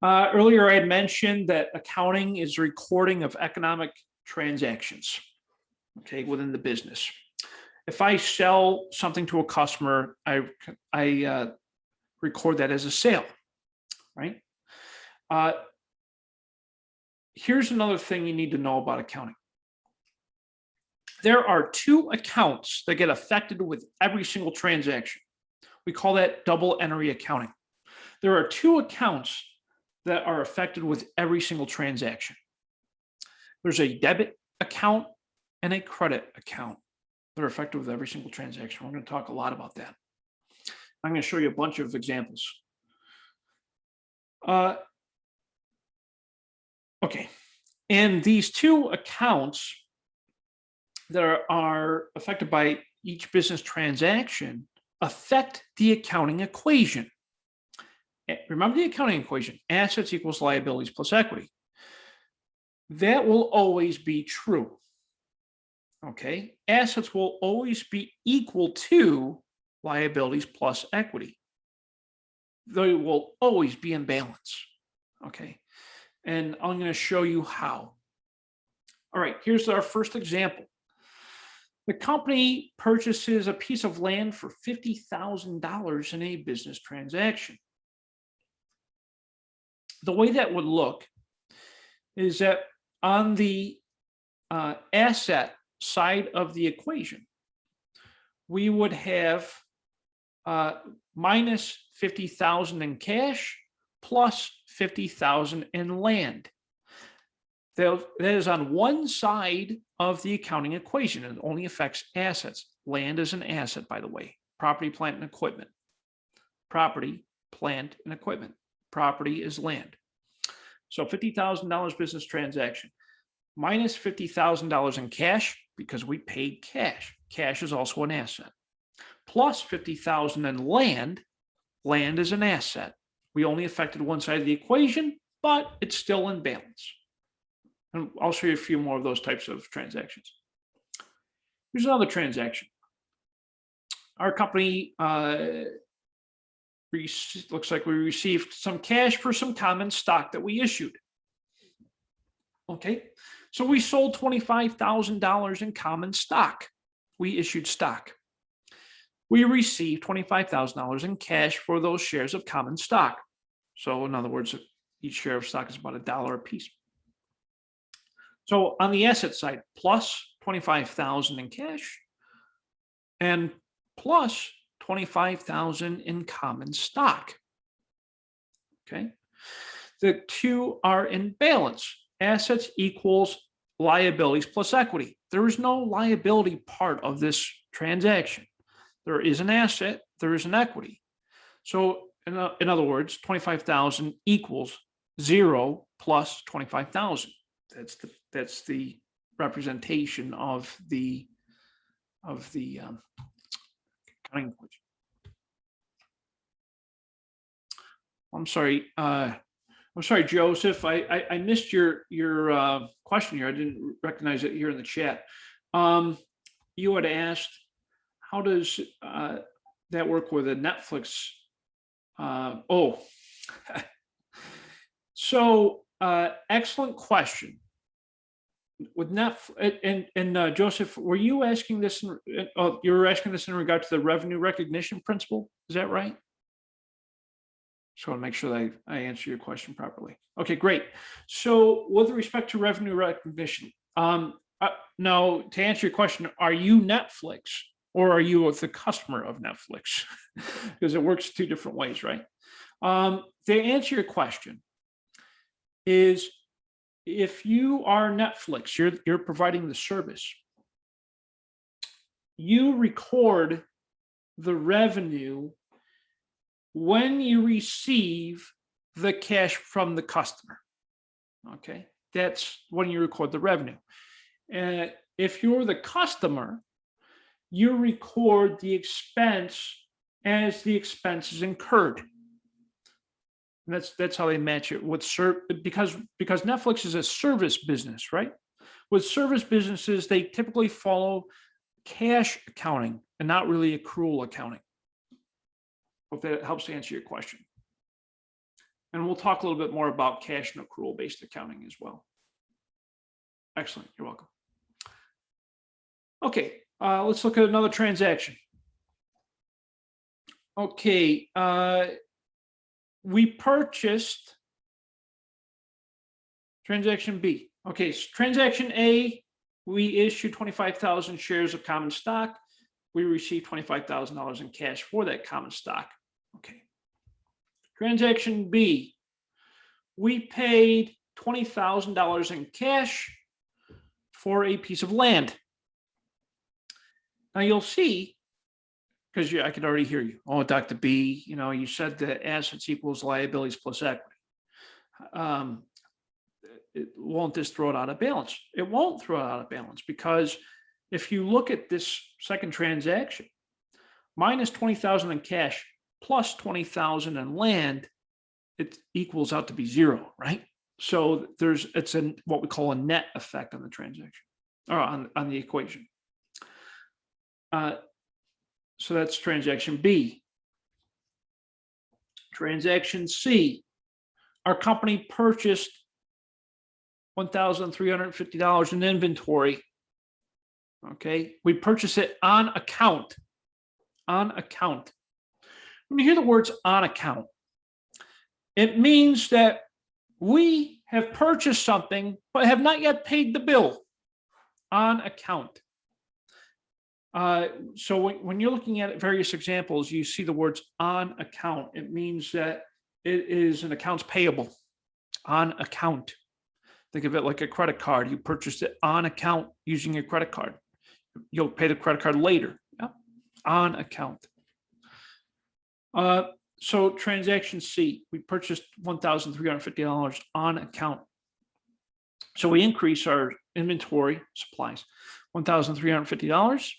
Earlier, I had mentioned that accounting is recording of economic transactions, okay, within the business. If I sell something to a customer, I record that as a sale, right? Here's another thing you need to know about accounting. There are two accounts that get affected with every single transaction. We call that double entry accounting. There are two accounts that are affected with every single transaction. There's a debit account and a credit account. They're affected with every single transaction. We're going to talk a lot about that. I'm going to show you a bunch of examples. Okay. And these two accounts that are affected by each business transaction affect the accounting equation. Remember the accounting equation, assets equals liabilities plus equity. That will always be true. Okay, assets will always be equal to liabilities plus equity. They will always be in balance. Okay, and I'm going to show you how. All right, here's our first example. The company purchases a piece of land for $50,000 in a business transaction. The way that would look is that on the asset side of the equation, we would have minus 50,000 in cash plus 50,000 in land. That is on one side of the accounting equation and only affects assets. Land is an asset, by the way. Property, plant, and equipment. Property, plant, and equipment. Property is land. So $50,000 business transaction. Minus $50,000 in cash because we paid cash. Cash is also an asset. Plus 50,000 in land. Land is an asset. We only affected one side of the equation, but it's still in balance. And I'll show you a few more of those types of transactions. Here's another transaction. Our company looks like we received some cash for some common stock that we issued. Okay, so we sold $25,000 in common stock. We issued stock. We received $25,000 in cash for those shares of common stock. So in other words, each share of stock is about $1 a piece. So on the asset side, plus 25,000 in cash and plus 25,000 in common stock. Okay. The two are in balance. Assets equals liabilities plus equity. There is no liability part of this transaction. There is an asset, there is an equity. So in other words, 25,000 equals 0 plus 25,000. That's the representation of the accounting equation. I'm sorry, Joseph. I missed your question here. I didn't recognize it here in the chat. You had asked, how does that work with a Netflix? So excellent question. With Netflix and Joseph, were you asking this? You were asking this in regard to the revenue recognition principle. Is that right? Just want to make sure that I answer your question properly. Okay, great. So with respect to revenue recognition, now to answer your question, are you Netflix or are you the customer of Netflix? Because it works two different ways, right? To answer your question is, if you are Netflix, you're providing the service, you record the revenue when you receive the cash from the customer. Okay, that's when you record the revenue. And if you're the customer, you record the expense as the expense is incurred. And that's how they match it with because Netflix is a service business, right? With service businesses, they typically follow cash accounting and not really accrual accounting. Hope that helps to answer your question. And we'll talk a little bit more about cash and accrual based accounting as well. Excellent. You're welcome. Okay, let's look at another transaction. Okay, we purchased transaction B. Okay, so transaction A, we issued 25,000 shares of common stock. We received $25,000 in cash for that common stock. Okay. Transaction B, we paid $20,000 in cash for a piece of land. Now you'll see, because I could already hear you. Oh, Dr. B, you said that assets equals liabilities plus equity. Won't this throw it out of balance? It won't throw it out of balance, because if you look at this second transaction, minus 20,000 in cash plus 20,000 in land, it equals out to be zero, right? So it's what we call a net effect on the transaction or on the equation. So that's transaction B. Transaction C, our company purchased $1,350 in inventory. Okay, we purchase it on account. On account. When you hear the words on account, it means that we have purchased something but have not yet paid the bill. On account. So when you're looking at various examples, you see the words on account. It means that it is an accounts payable. On account. Think of it like a credit card. You purchased it on account using your credit card. You'll pay the credit card later. Yeah? On account. So transaction C, we purchased $1,350 on account. So we increase our inventory supplies, $1,350,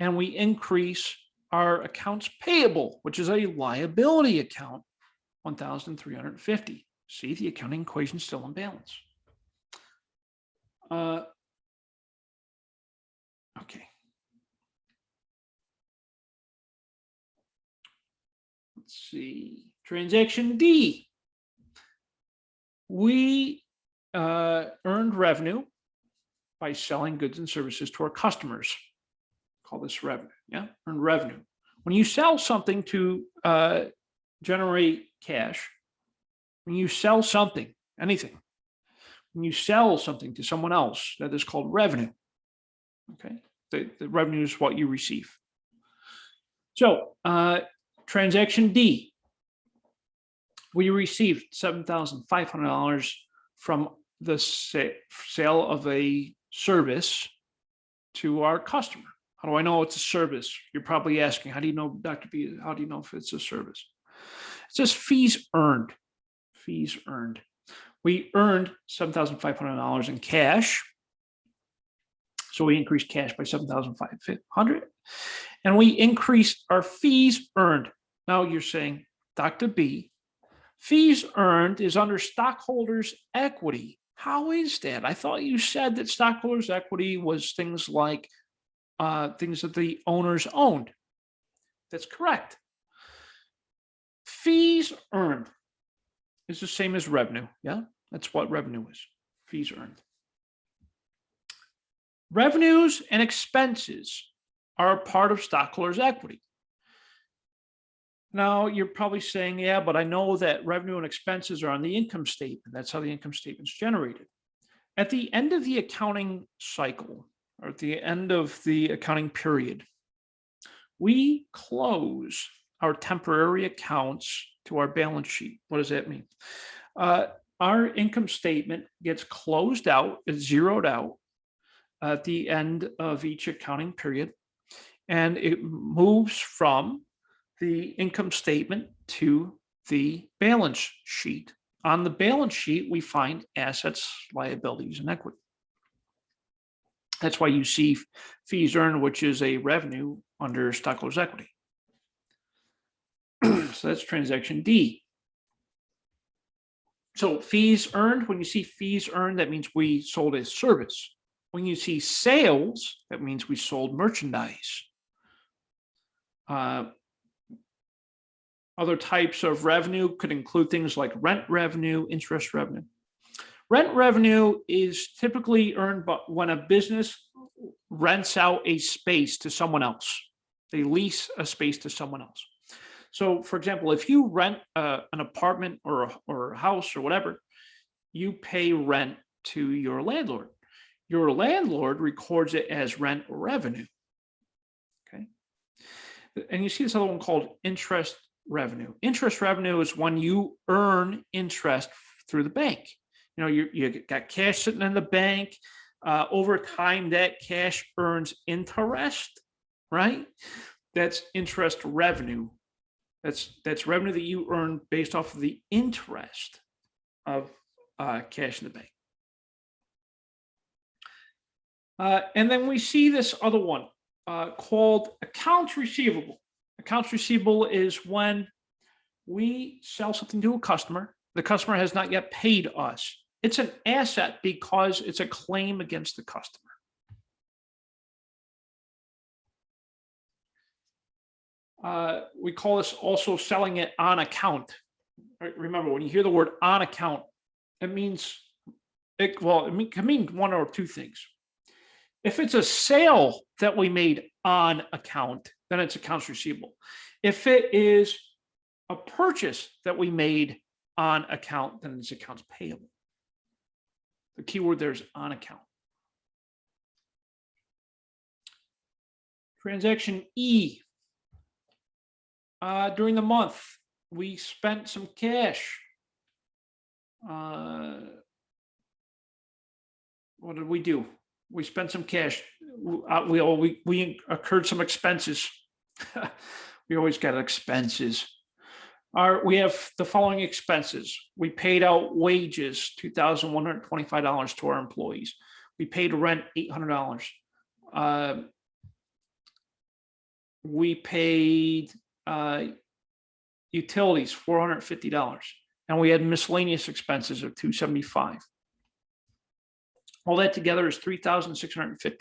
and we increase our accounts payable, which is a liability account, $1,350. See, the accounting equation is still in balance. Okay. Let's see. Transaction D. We earned revenue by selling goods and services to our customers. Call this revenue. Yeah, earned revenue. When you sell something to generate cash, when you sell something, anything, when you sell something to someone else, that is called revenue. Okay, the revenue is what you receive. So transaction D, we received $7,500 from the sale of a service to our customer. How do I know it's a service? You're probably asking, how do you know, Dr. B, how do you know if it's a service? It says fees earned. Fees earned. We earned $7,500 in cash. So we increased cash by $7,500. And we increased our fees earned. Now you're saying, Dr. B, fees earned is under stockholders' equity. How is that? I thought you said that stockholders' equity was things like things that the owners owned. That's correct. Fees earned is the same as revenue. Yeah, that's what revenue is. Fees earned. Revenues and expenses are a part of stockholders' equity. Now, you're probably saying, yeah, but I know that revenue and expenses are on the income statement. That's how the income statement's generated. At the end of the accounting cycle, or at the end of the accounting period, we close our temporary accounts to our balance sheet. What does that mean? Our income statement gets closed out, it's zeroed out at the end of each accounting period, and it moves from the income statement to the balance sheet. On the balance sheet, we find assets, liabilities, and equity. That's why you see fees earned, which is a revenue under stockholders' equity. So that's transaction D. So fees earned, when you see fees earned, that means we sold a service. When you see sales, that means we sold merchandise. Other types of revenue could include things like rent revenue, interest revenue. Rent revenue is typically earned when a business rents out a space to someone else. They lease a space to someone else. So, for example, if you rent an apartment or a house or whatever, you pay rent to your landlord. Your landlord records it as rent revenue. Okay. And you see this other one called interest revenue. Interest revenue is when you earn interest through the bank. You know, you got cash sitting in the bank. Over time, that cash earns interest, right? That's interest revenue. That's revenue that you earn based off of the interest of cash in the bank. And then we see this other one, called accounts receivable. Accounts receivable is when we sell something to a customer. The customer has not yet paid us. It's an asset because it's a claim against the customer. We call this also selling it on account. Remember, when you hear the word on account, it means, it can mean one or two things. If it's a sale that we made on account, then it's accounts receivable. If it is a purchase that we made on account, then it's accounts payable. The key word there is on account. Transaction E. During the month, we spent some cash. What did we do? We spent some cash. We incurred some expenses. We always got expenses. We have the following expenses. We paid out wages, $2,125 to our employees. We paid rent, $800. We paid utilities, $450. And we had miscellaneous expenses of $275. All that together is $3,650.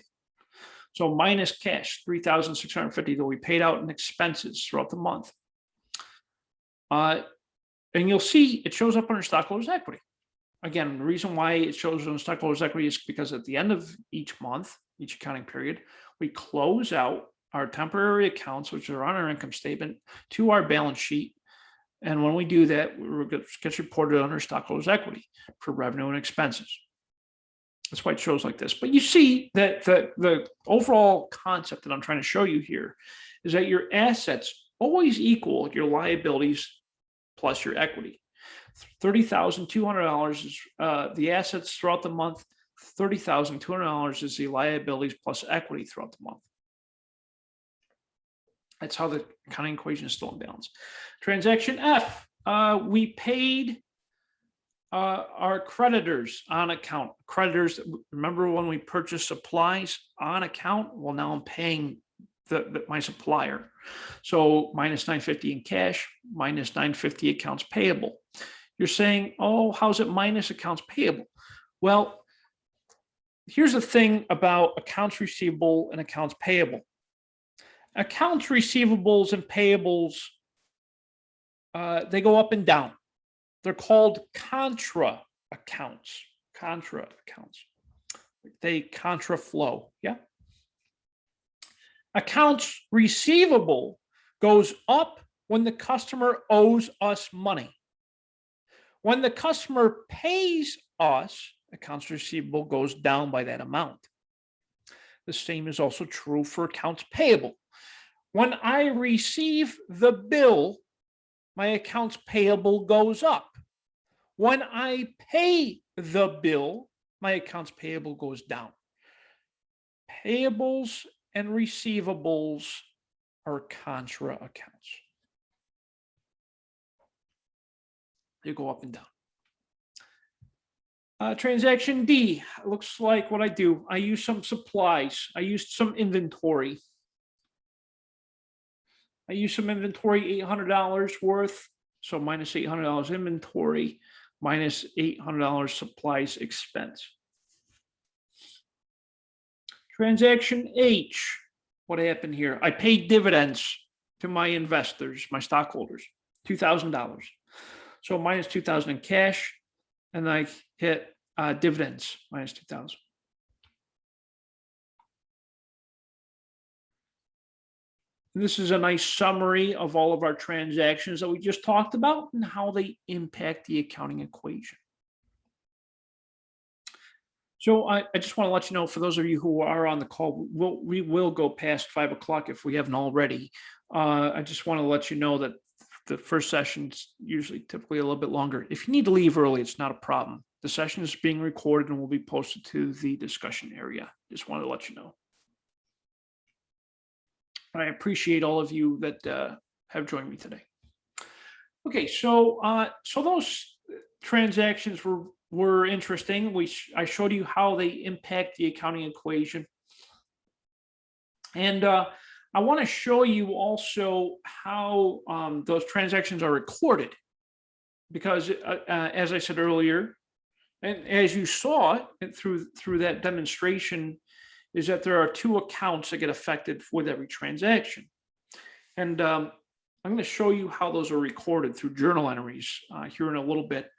So minus cash, $3,650 that we paid out in expenses throughout the month. And you'll see it shows up under stockholders' equity. Again, the reason why it shows on stockholders' equity is because at the end of each month, each accounting period, we close out our temporary accounts, which are on our income statement, to our balance sheet. And when we do that, it gets reported under stockholders' equity for revenue and expenses. That's why it shows like this. But you see that the overall concept that I'm trying to show you here is that your assets always equal your liabilities plus your equity. $30,200 is the assets throughout the month. $30,200 is the liabilities plus equity throughout the month. That's how the accounting equation is still in balance. Transaction F, we paid our creditors on account. Creditors, remember when we purchased supplies on account? Well, now I'm paying my supplier. So minus $950 in cash, minus $950 accounts payable. You're saying, oh, how's it minus accounts payable? Well, here's the thing about accounts receivable and accounts payable. Accounts receivables and payables, they go up and down. They're called contra accounts. Contra accounts. They contra flow. Yeah. Accounts receivable goes up when the customer owes us money. When the customer pays us, accounts receivable goes down by that amount. The same is also true for accounts payable. When I receive the bill, my accounts payable goes up. When I pay the bill, my accounts payable goes down. Payables and receivables are contra accounts. They go up and down. Transaction D looks like what I do. I use some supplies. I used some inventory. I use some inventory, $800 worth. So minus $800 inventory, minus $800 supplies expense. Transaction H, what happened here? I paid dividends to my investors, my stockholders, $2,000. So minus $2,000 in cash, and I hit dividends, minus $2,000. This is a nice summary of all of our transactions that we just talked about and how they impact the accounting equation. So I just want to let you know, for those of you who are on the call, we will go past 5 o'clock if we haven't already. I just want to let you know that the first session's typically a little bit longer. If you need to leave early, it's not a problem. The session is being recorded and will be posted to the discussion area. Just wanted to let you know. I appreciate all of you that have joined me today. Okay, so those transactions were interesting. I showed you how they impact the accounting equation. And I want to show you also how those transactions are recorded, because as I said earlier, and as you saw through that demonstration, is that there are two accounts that get affected with every transaction. And I'm going to show you how those are recorded through journal entries here in a little bit.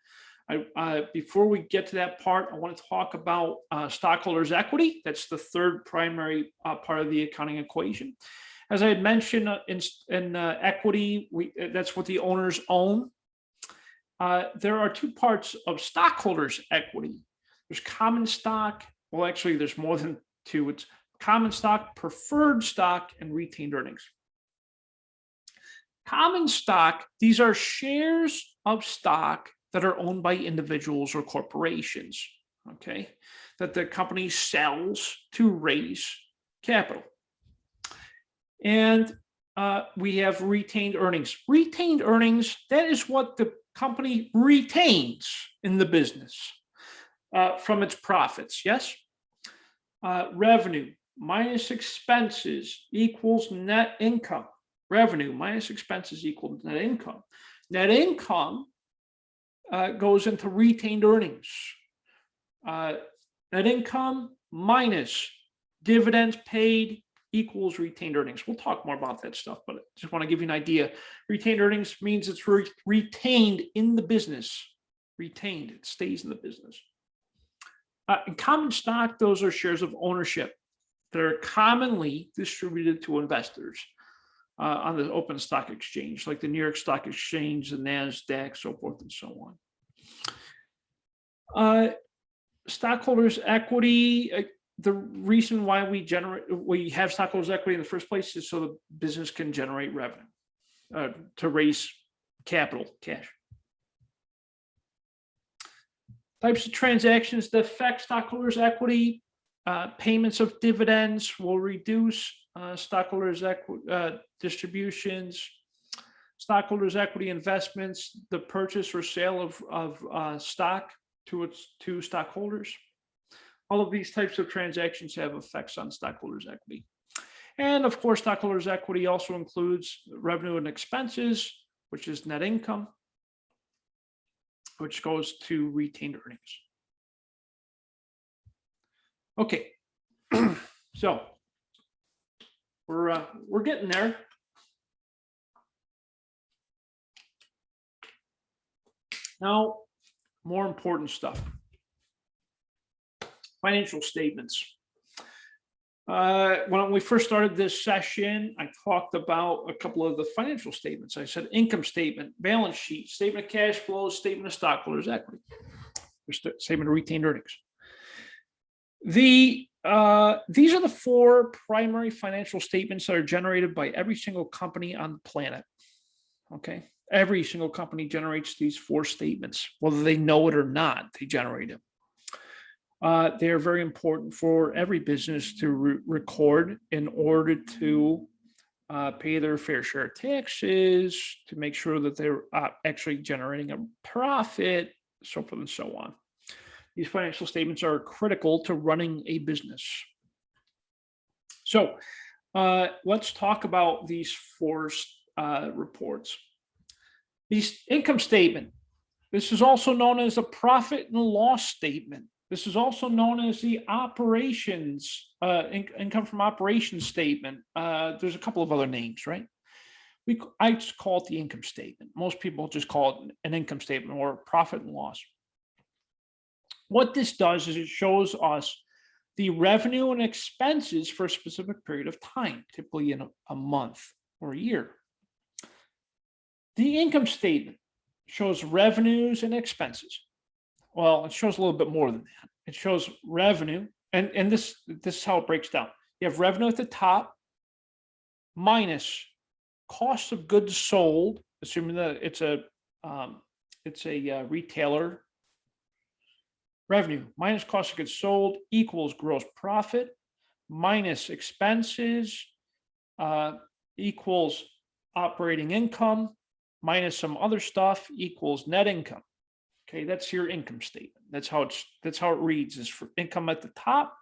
Before we get to that part, I want to talk about stockholders' equity. That's the third primary part of the accounting equation. As I had mentioned, in equity, that's what the owners own. There are two parts of stockholders' equity. There's common stock. Well, actually, there's more than two. It's common stock, preferred stock, and retained earnings. Common stock, these are shares of stock that are owned by individuals or corporations, okay, that the company sells to raise capital. And we have retained earnings. Retained earnings, that is what the company retains in the business from its profits, yes? Revenue minus expenses equals net income. Revenue minus expenses equals net income. Net income goes into retained earnings. Net income minus dividends paid equals retained earnings. We'll talk more about that stuff, but I just want to give you an idea. Retained earnings means it's retained in the business. Retained, it stays in the business. In common stock, those are shares of ownership that are commonly distributed to investors on the open stock exchange, like the New York Stock Exchange, the NASDAQ, so forth and so on. Stockholders' equity, the reason why we have stockholders' equity in the first place is so the business can generate revenue to raise capital, cash. Types of transactions that affect stockholders' equity. Payments of dividends will reduce stockholders' equity distributions. Stockholders' equity investments, the purchase or sale of stock to stockholders. All of these types of transactions have effects on stockholders' equity. And of course, stockholders' equity also includes revenue and expenses, which is net income, which goes to retained earnings. Okay, so we're getting there. Now, more important stuff. Financial statements. When we first started this session, I talked about a couple of the financial statements. I said income statement, balance sheet, statement of cash flows, statement of stockholders' equity, statement of retained earnings. These are the four primary financial statements that are generated by every single company on the planet. Okay, every single company generates these four statements, whether they know it or not. They generate them. They are very important for every business to record in order to pay their fair share of taxes, to make sure that they're actually generating a profit, so forth and so on. These financial statements are critical to running a business. So let's talk about these four reports. The income statement. This is also known as a profit and loss statement. This is also known as the operations, income from operations statement. There's a couple of other names, right? I just call it the income statement. Most people just call it an income statement or profit and loss. What this does is it shows us the revenue and expenses for a specific period of time, typically in a month or a year. The income statement shows revenues and expenses. Well, it shows a little bit more than that. It shows revenue, and this is how it breaks down. You have revenue at the top minus cost of goods sold, assuming that it's a retailer. Revenue minus cost of goods sold equals gross profit minus expenses equals operating income minus some other stuff equals net income. Okay, that's your income statement. That's how it reads, is for income at the top,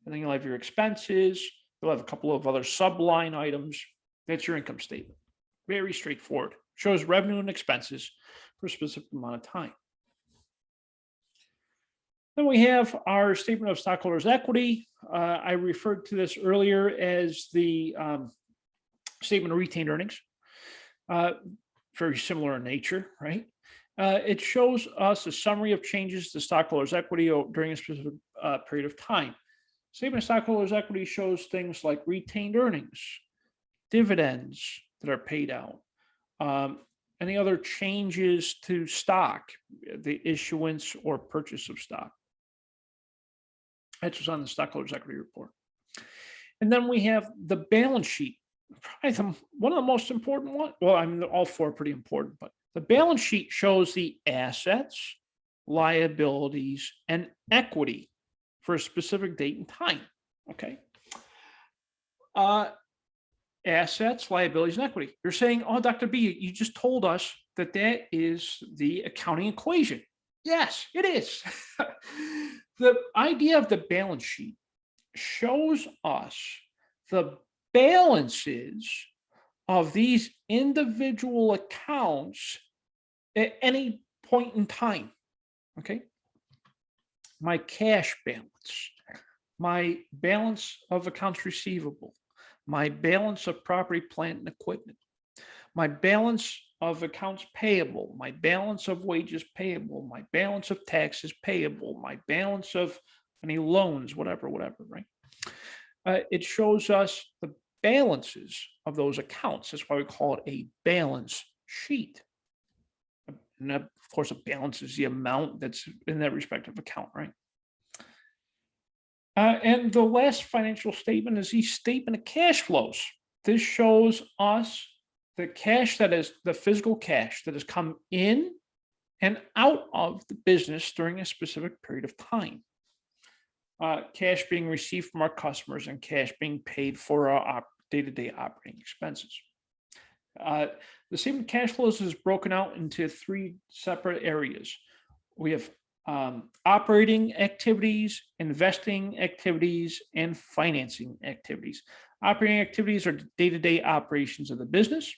and then you'll have your expenses, You'll have a couple of other subline items. That's your income statement. Very straightforward. Shows revenue and expenses for a specific amount of time. Then we have our statement of stockholders' equity. I referred to this earlier as the statement of retained earnings. Very similar in nature, right? It shows us a summary of changes to stockholders' equity during a specific period of time. Statement of stockholders' equity shows things like retained earnings, dividends that are paid out, any other changes to stock, the issuance or purchase of stock. That's what's on the stockholders' equity report. And then we have the balance sheet. Probably one of the most important ones. Well, I mean, all four are pretty important, but the balance sheet shows the assets, liabilities, and equity for a specific date and time. Okay. Assets, liabilities, and equity. You're saying, oh, Dr. B, you just told us that that is the accounting equation. Yes, it is. The idea of the balance sheet shows us the balances of these individual accounts at any point in time. Okay. My cash balance, my balance of accounts receivable, my balance of property, plant, and equipment, my balance of accounts payable, my balance of wages payable, my balance of taxes payable, my balance of any loans, whatever, right? It shows us the balances of those accounts. That's why we call it a balance sheet. And of course, a balance is the amount that's in that respective account, right? And the last financial statement is the statement of cash flows. This shows us the cash that is the physical cash that has come in and out of the business during a specific period of time. Cash being received from our customers and cash being paid for our day-to-day operating expenses. The statement of cash flows is broken out into three separate areas. We have operating activities, investing activities, and financing activities. Operating activities are day-to-day operations of the business.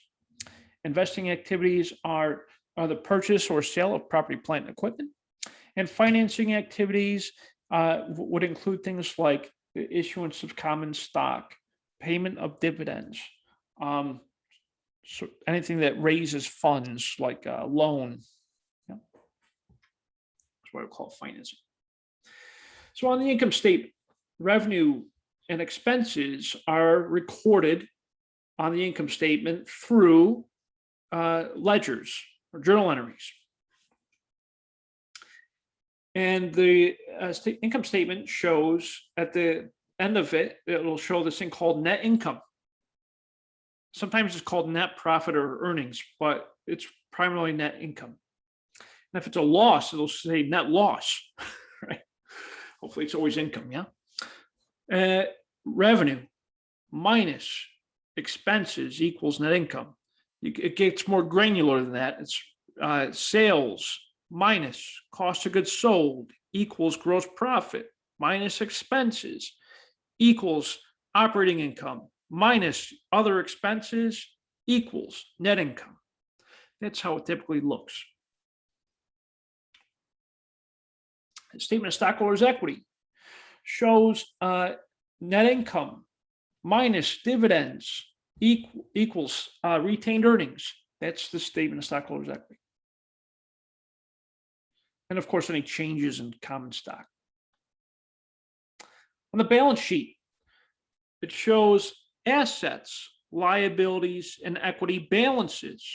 Investing activities are the purchase or sale of property, plant, and equipment. And financing activities would include things like the issuance of common stock, payment of dividends, so anything that raises funds like a loan. Yeah. That's what I call financing. So on the income statement, revenue and expenses are recorded on the income statement through ledgers or journal entries. And the income statement shows at the end of it, it'll show this thing called net income. Sometimes it's called net profit or earnings, but it's primarily net income. And if it's a loss, it'll say net loss, right? Hopefully it's always income, yeah? Revenue minus expenses equals net income. It gets more granular than that. It's sales minus cost of goods sold equals gross profit minus expenses equals operating income minus other expenses equals net income. That's how it typically looks. The statement of stockholders' equity shows net income minus dividends equals retained earnings. That's the statement of stockholders' equity. And of course, any changes in common stock. On the balance sheet, it shows assets, liabilities, and equity balances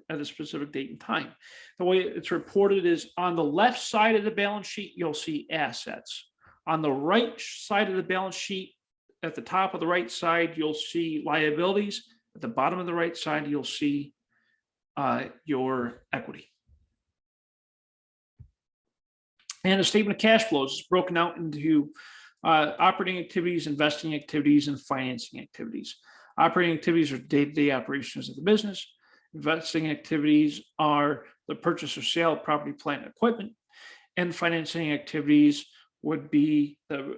at a specific date and time. The way it's reported is on the left side of the balance sheet, you'll see assets. On the right side of the balance sheet, at the top of the right side, you'll see liabilities. At the bottom of the right side, you'll see your equity. And a statement of cash flows is broken out into operating activities, investing activities, and financing activities. Operating activities are day-to-day operations of the business. Investing activities are the purchase or sale of property, plant, and equipment. And financing activities would be the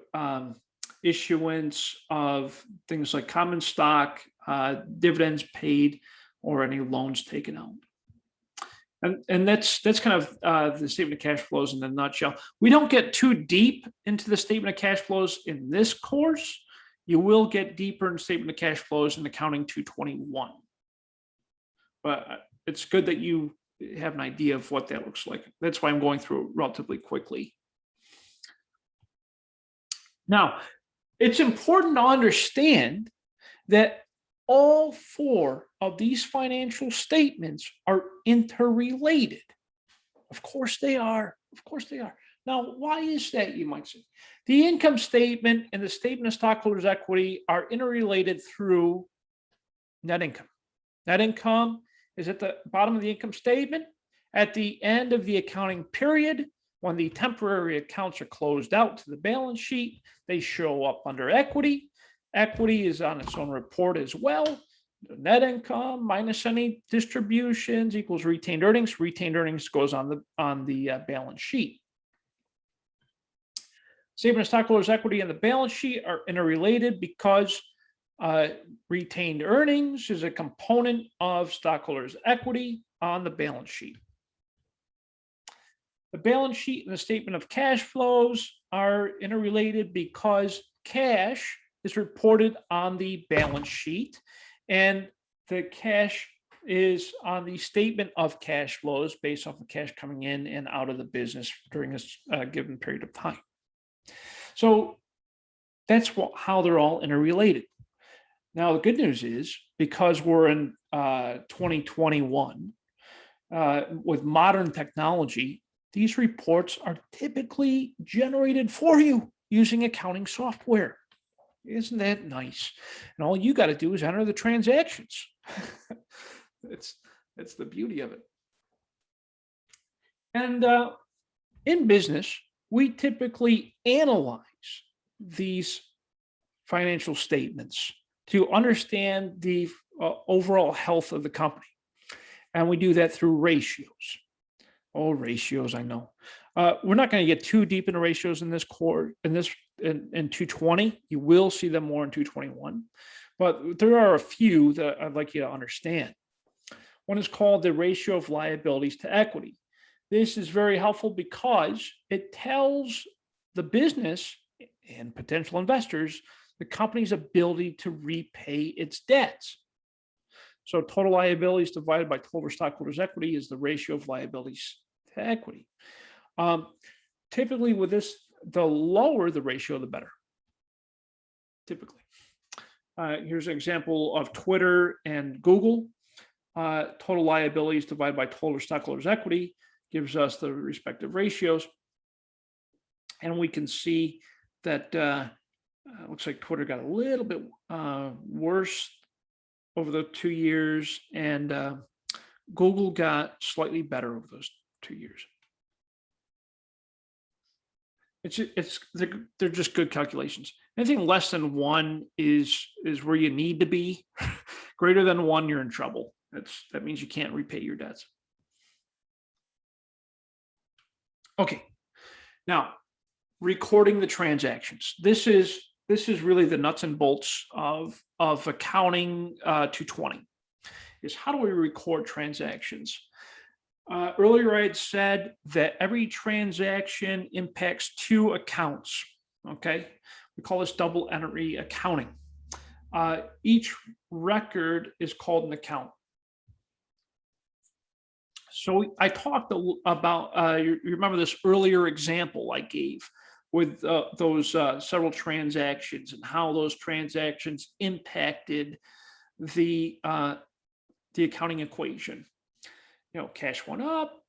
issuance of things like common stock, dividends paid, or any loans taken out. And that's kind of the statement of cash flows in a nutshell. We don't get too deep into the statement of cash flows in this course. You will get deeper in statement of cash flows in Accounting 221. But it's good that you have an idea of what that looks like. That's why I'm going through it relatively quickly. Now, it's important to understand that all four of these financial statements are interrelated. Of course they are. Of course they are. Now, why is that, you might say? The income statement and the statement of stockholders' equity are interrelated through net income. Net income is at the bottom of the income statement. At the end of the accounting period, when the temporary accounts are closed out to the balance sheet, they show up under equity. Equity is on its own report as well. Net income minus any distributions equals retained earnings. Retained earnings goes on the balance sheet. Statement of stockholders' equity and the balance sheet are interrelated because retained earnings is a component of stockholders' equity on the balance sheet. The balance sheet and the statement of cash flows are interrelated because cash is reported on the balance sheet, and the cash is on the statement of cash flows based off the cash coming in and out of the business during this given period of time. So that's how they're all interrelated. Now, the good news is, because we're in 2021, with modern technology, these reports are typically generated for you using accounting software. Isn't that nice? And all you got to do is enter the transactions. That's the beauty of it. And in business, we typically analyze these financial statements to understand the overall health of the company. And we do that through ratios. Oh, ratios, I know. We're not going to get too deep into ratios in this course, in 220. You will see them more in 221. But there are a few that I'd like you to understand. One is called the ratio of liabilities to equity. This is very helpful because it tells the business and potential investors the company's ability to repay its debts. So total liabilities divided by total stockholders' equity is the ratio of liabilities to equity. Typically with this, the lower the ratio, the better. Typically. Here's an example of Twitter and Google. Total liabilities divided by total stockholders' equity gives us the respective ratios. And we can see that looks like Twitter got a little bit worse over the 2 years, and Google got slightly better over those 2 years. They're just good calculations. Anything less than 1 is where you need to be. Greater than 1, you're in trouble. That means you can't repay your debts. Okay, now recording the transactions. This is really the nuts and bolts of accounting 220. Is how do we record transactions? Earlier I had said that every transaction impacts 2 accounts. Okay, we call this double entry accounting. Each record is called an account. So I talked about, you remember this earlier example I gave with those several transactions and how those transactions impacted the accounting equation. You know, cash went up,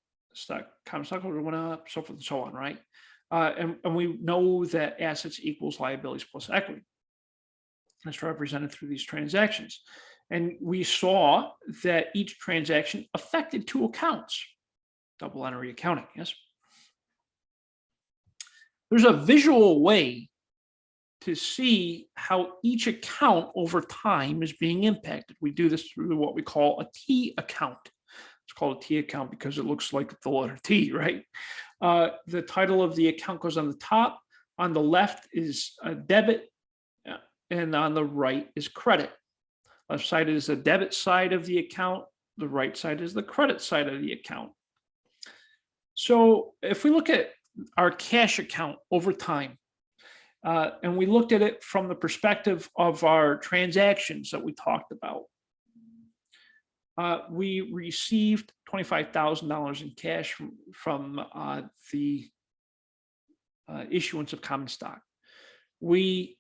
common stockholder went up, so forth and so on, right? And we know that assets equals liabilities plus equity. That's represented through these transactions. And we saw that each transaction affected 2 accounts. Double entry accounting, yes? There's a visual way to see how each account over time is being impacted. We do this through what we call a T account. It's called a T account because it looks like the letter T, right? The title of the account goes on the top. On the left is a debit. and on the right is credit. Left side is the debit side of the account. The right side is the credit side of the account. So if we look at our cash account over time, and we looked at it from the perspective of our transactions that we talked about, we received $25,000 in cash from the issuance of common stock. We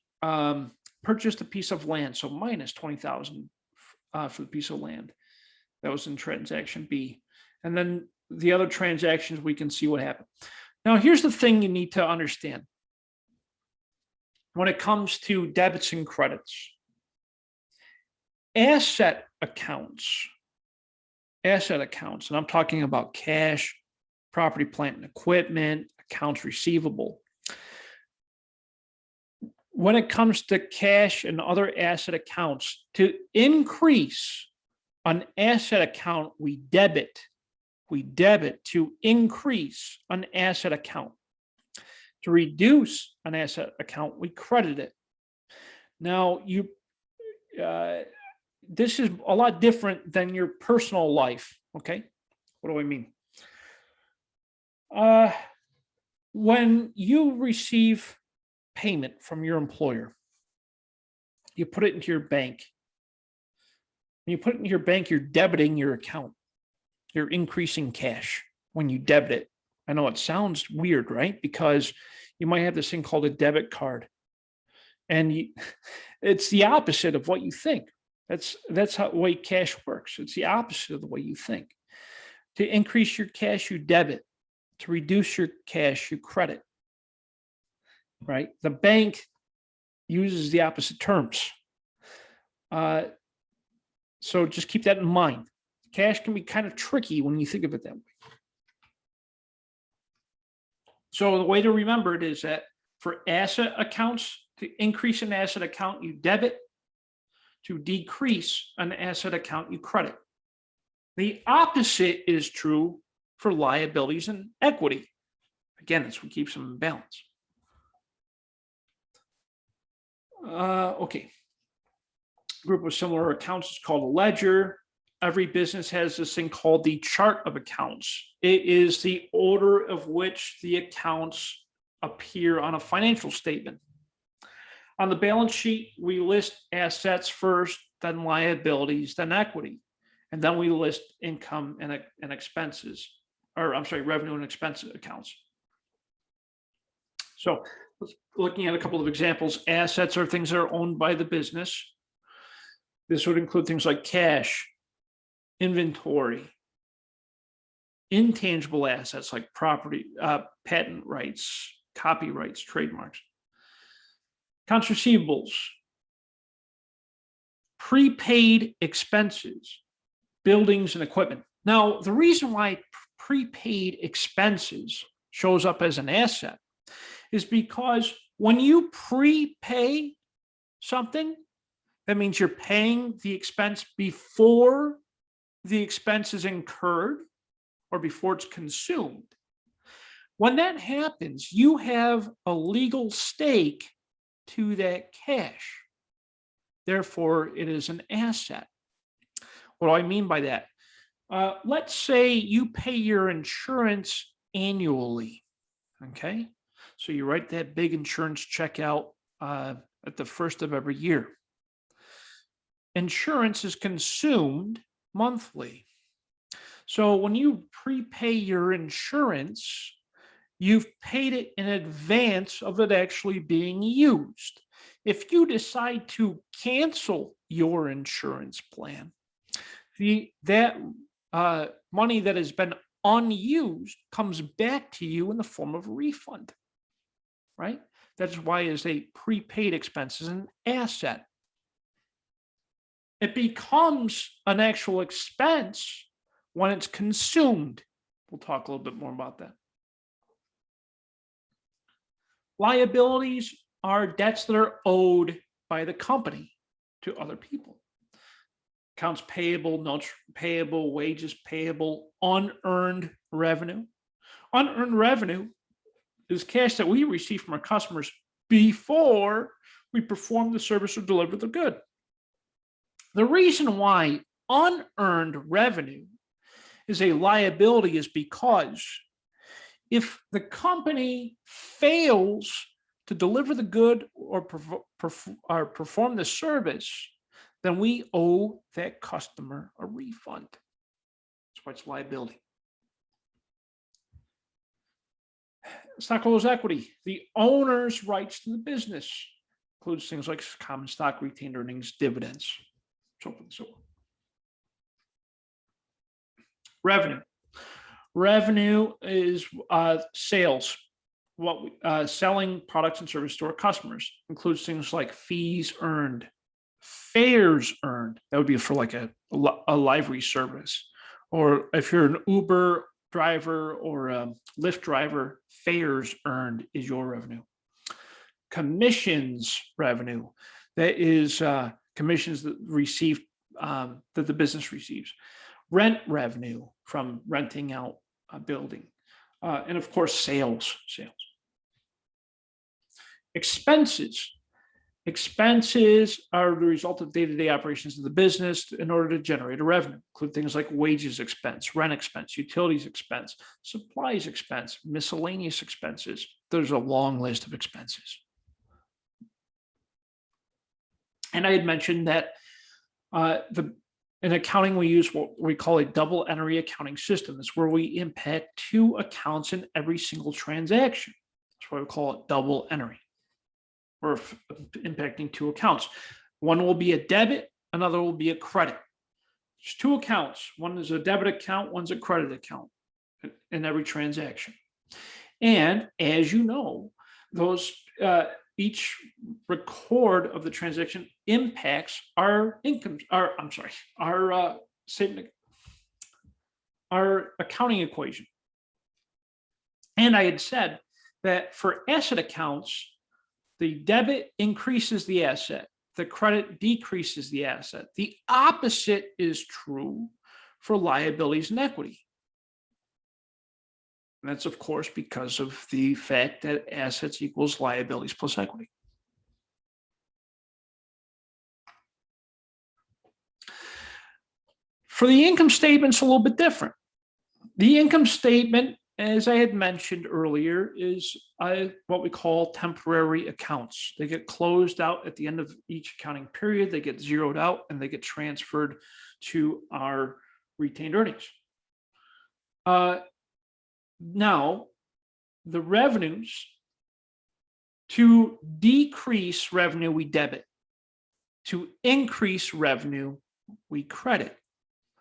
purchased a piece of land, so minus 20,000 for the piece of land. That was in transaction B. And then the other transactions, we can see what happened. Now, here's the thing you need to understand. When it comes to debits and credits, asset accounts, and I'm talking about cash, property, plant, and equipment, accounts receivable. When it comes to cash and other asset accounts, to increase an asset account, we debit to increase an asset account. To reduce an asset account, we credit it. Now, this is a lot different than your personal life, okay? What do I mean? When you receive payment from your employer, you put it into your bank. When you put it into your bank, you're debiting your account. You're increasing cash when you debit it. I know it sounds weird, right? Because you might have this thing called a debit card. And it's the opposite of what you think. That's how the way cash works. It's the opposite of the way you think. To increase your cash, you debit. To reduce your cash, you credit. Right? The bank uses the opposite terms. So just keep that in mind. Cash can be kind of tricky when you think of it that way. So the way to remember it is that for asset accounts, to increase an asset account, you debit. To decrease an asset account, you credit. The opposite is true for liabilities and equity. Again, that's what keeps them in balance. Okay. Group of similar accounts is called a ledger. Every business has this thing called the chart of accounts. It is the order of which the accounts appear on a financial statement. On the balance sheet, we list assets first, then liabilities, then equity. And then we list income and expenses, or I'm sorry, revenue and expense accounts. So looking at a couple of examples, assets are things that are owned by the business. This would include things like cash, inventory, intangible assets like property, patent rights, copyrights, trademarks, accounts receivables, prepaid expenses, buildings and equipment. Now, the reason why prepaid expenses shows up as an asset is because when you prepay something, that means you're paying the expense before the expense is incurred or before it's consumed. When that happens, you have a legal stake to that cash. Therefore, it is an asset. What do I mean by that? Let's say you pay your insurance annually, okay? So you write that big insurance check out at the first of every year. Insurance is consumed monthly. So when you prepay your insurance, you've paid it in advance of it actually being used. If you decide to cancel your insurance plan, that money that has been unused comes back to you in the form of a refund, right? That's why it's a prepaid expense is an asset. It becomes an actual expense when it's consumed. We'll talk a little bit more about that. Liabilities are debts that are owed by the company to other people. Accounts payable, notes payable, wages payable, unearned revenue. Unearned revenue is cash that we receive from our customers before we perform the service or deliver the good. The reason why unearned revenue is a liability is because if the company fails to deliver the good or perform the service, then we owe that customer a refund. That's why it's liability. Stockholders' equity, the owner's rights to the business, includes things like common stock, retained earnings, dividends, so forth and so on. Revenue. Revenue is sales, selling products and services to our customers. Includes things like fees earned, fares earned. That would be for like a livery service, or if you're an Uber driver or a Lyft driver, fares earned is your revenue. Commissions revenue, that is commissions that that the business receives. Rent revenue from renting out a building, and of course sales. Expenses. Expenses are the result of day-to-day operations of the business in order to generate a revenue. Include things like wages expense, rent expense, utilities expense, supplies expense, miscellaneous expenses. There's a long list of expenses. And I had mentioned that in accounting, we use what we call a double entry accounting system. It's where we impact two accounts in every single transaction. That's why we call it double entry. We're impacting two accounts. One will be a debit, another will be a credit. There's two accounts. One is a debit account, one's a credit account in every transaction. And as you know, those each record of the transaction impacts our income, our statement, our accounting equation. And I had said that for asset accounts, the debit increases the asset, the credit decreases the asset. The opposite is true for liabilities and equity. And that's, of course, because of the fact that assets equals liabilities plus equity. For the income statement, it's a little bit different. The income statement, as I had mentioned earlier, is what we call temporary accounts. They get closed out at the end of each accounting period. They get zeroed out and they get transferred to our retained earnings. Now, the revenues, to decrease revenue, we debit. To increase revenue, we credit.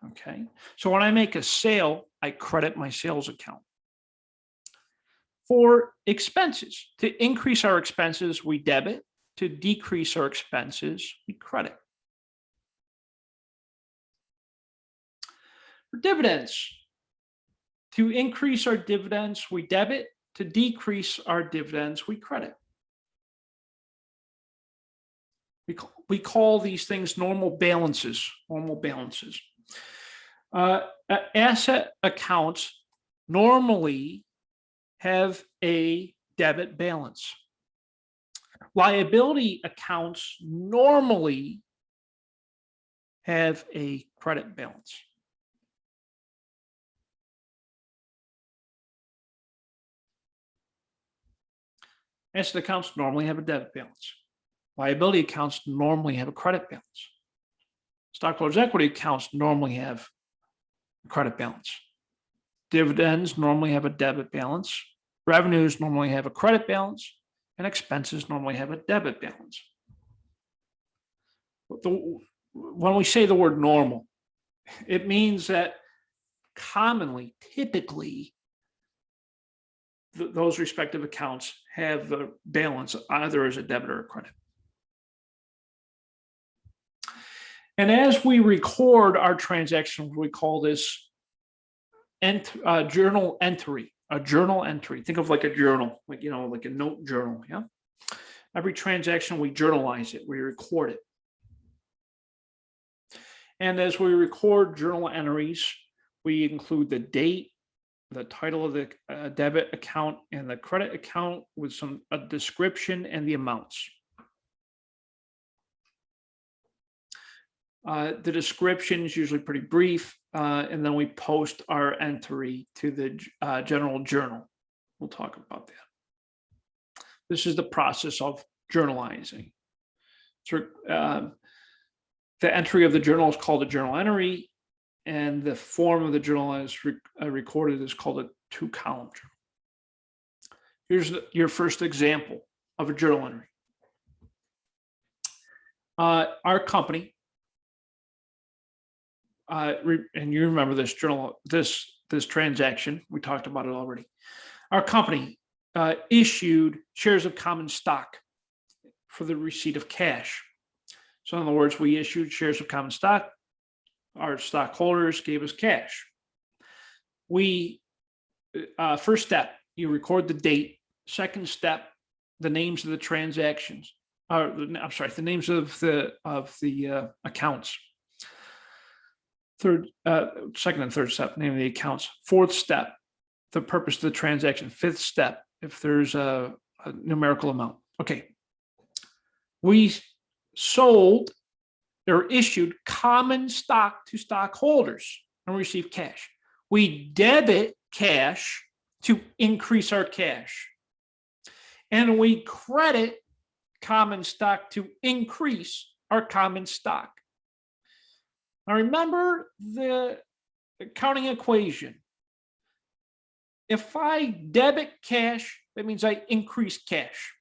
Okay. So when I make a sale, I credit my sales account. For expenses, to increase our expenses, we debit. To decrease our expenses, we credit. For dividends, to increase our dividends, we debit. To decrease our dividends, we credit. We call these things normal balances. Asset accounts normally have a debit balance. Liability accounts normally have a credit balance. Asset accounts normally have a debit balance. Liability accounts normally have a credit balance. Stockholders' equity accounts normally have a credit balance. Dividends normally have a debit balance. Revenues normally have a credit balance. And expenses normally have a debit balance. When we say the word normal, it means that commonly, typically, those respective accounts have the balance either as a debit or a credit. And as we record our transactions, we call this journal entry, a journal entry. Think of like a journal, like a note journal. Yeah. Every transaction, we journalize it, we record it. And as we record journal entries, we include the date, the title of the debit account and the credit account with a description and the amounts. The description is usually pretty brief, and then we post our entry to the general journal. We'll talk about that. This is the process of journalizing. So, the entry of the journal is called a journal entry, and the form of the journal as recorded is called a two-column journal. Here's your first example of a journal entry. Our company, and you remember this journal, this transaction, we talked about it already. Our company issued shares of common stock for the receipt of cash. So in other words, we issued shares of common stock. Our stockholders gave us cash. We, first step, you record the date. Second step, the names of the transactions. I'm sorry, the names of the accounts. Second and third step, name of the accounts. Fourth step, the purpose of the transaction. Fifth step, if there's a numerical amount. Okay. We sold or issued common stock to stockholders and received cash. We debit cash to increase our cash. And we credit common stock to increase our common stock. Now remember the accounting equation. If I debit cash, that means I increase cash.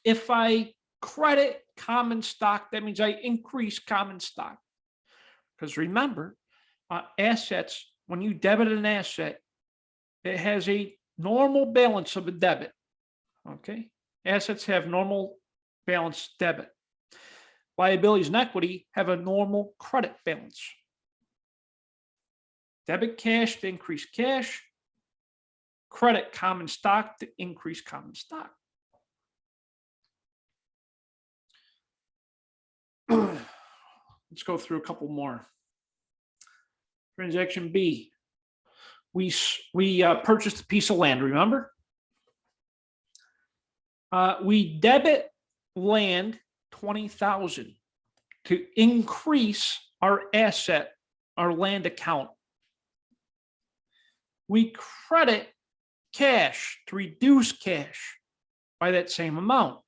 If I credit common stock, that means I increase common stock. Because remember, assets, when you debit an asset, it has a normal balance of a debit. Okay? Assets have normal balance debit. Liabilities and equity have a normal credit balance. Debit cash to increase cash, credit common stock to increase common stock. Let's go through a couple more. Transaction B. We purchased a piece of land, remember? We debit land $20,000 to increase our asset, our land account. We credit cash to reduce cash by that same amount.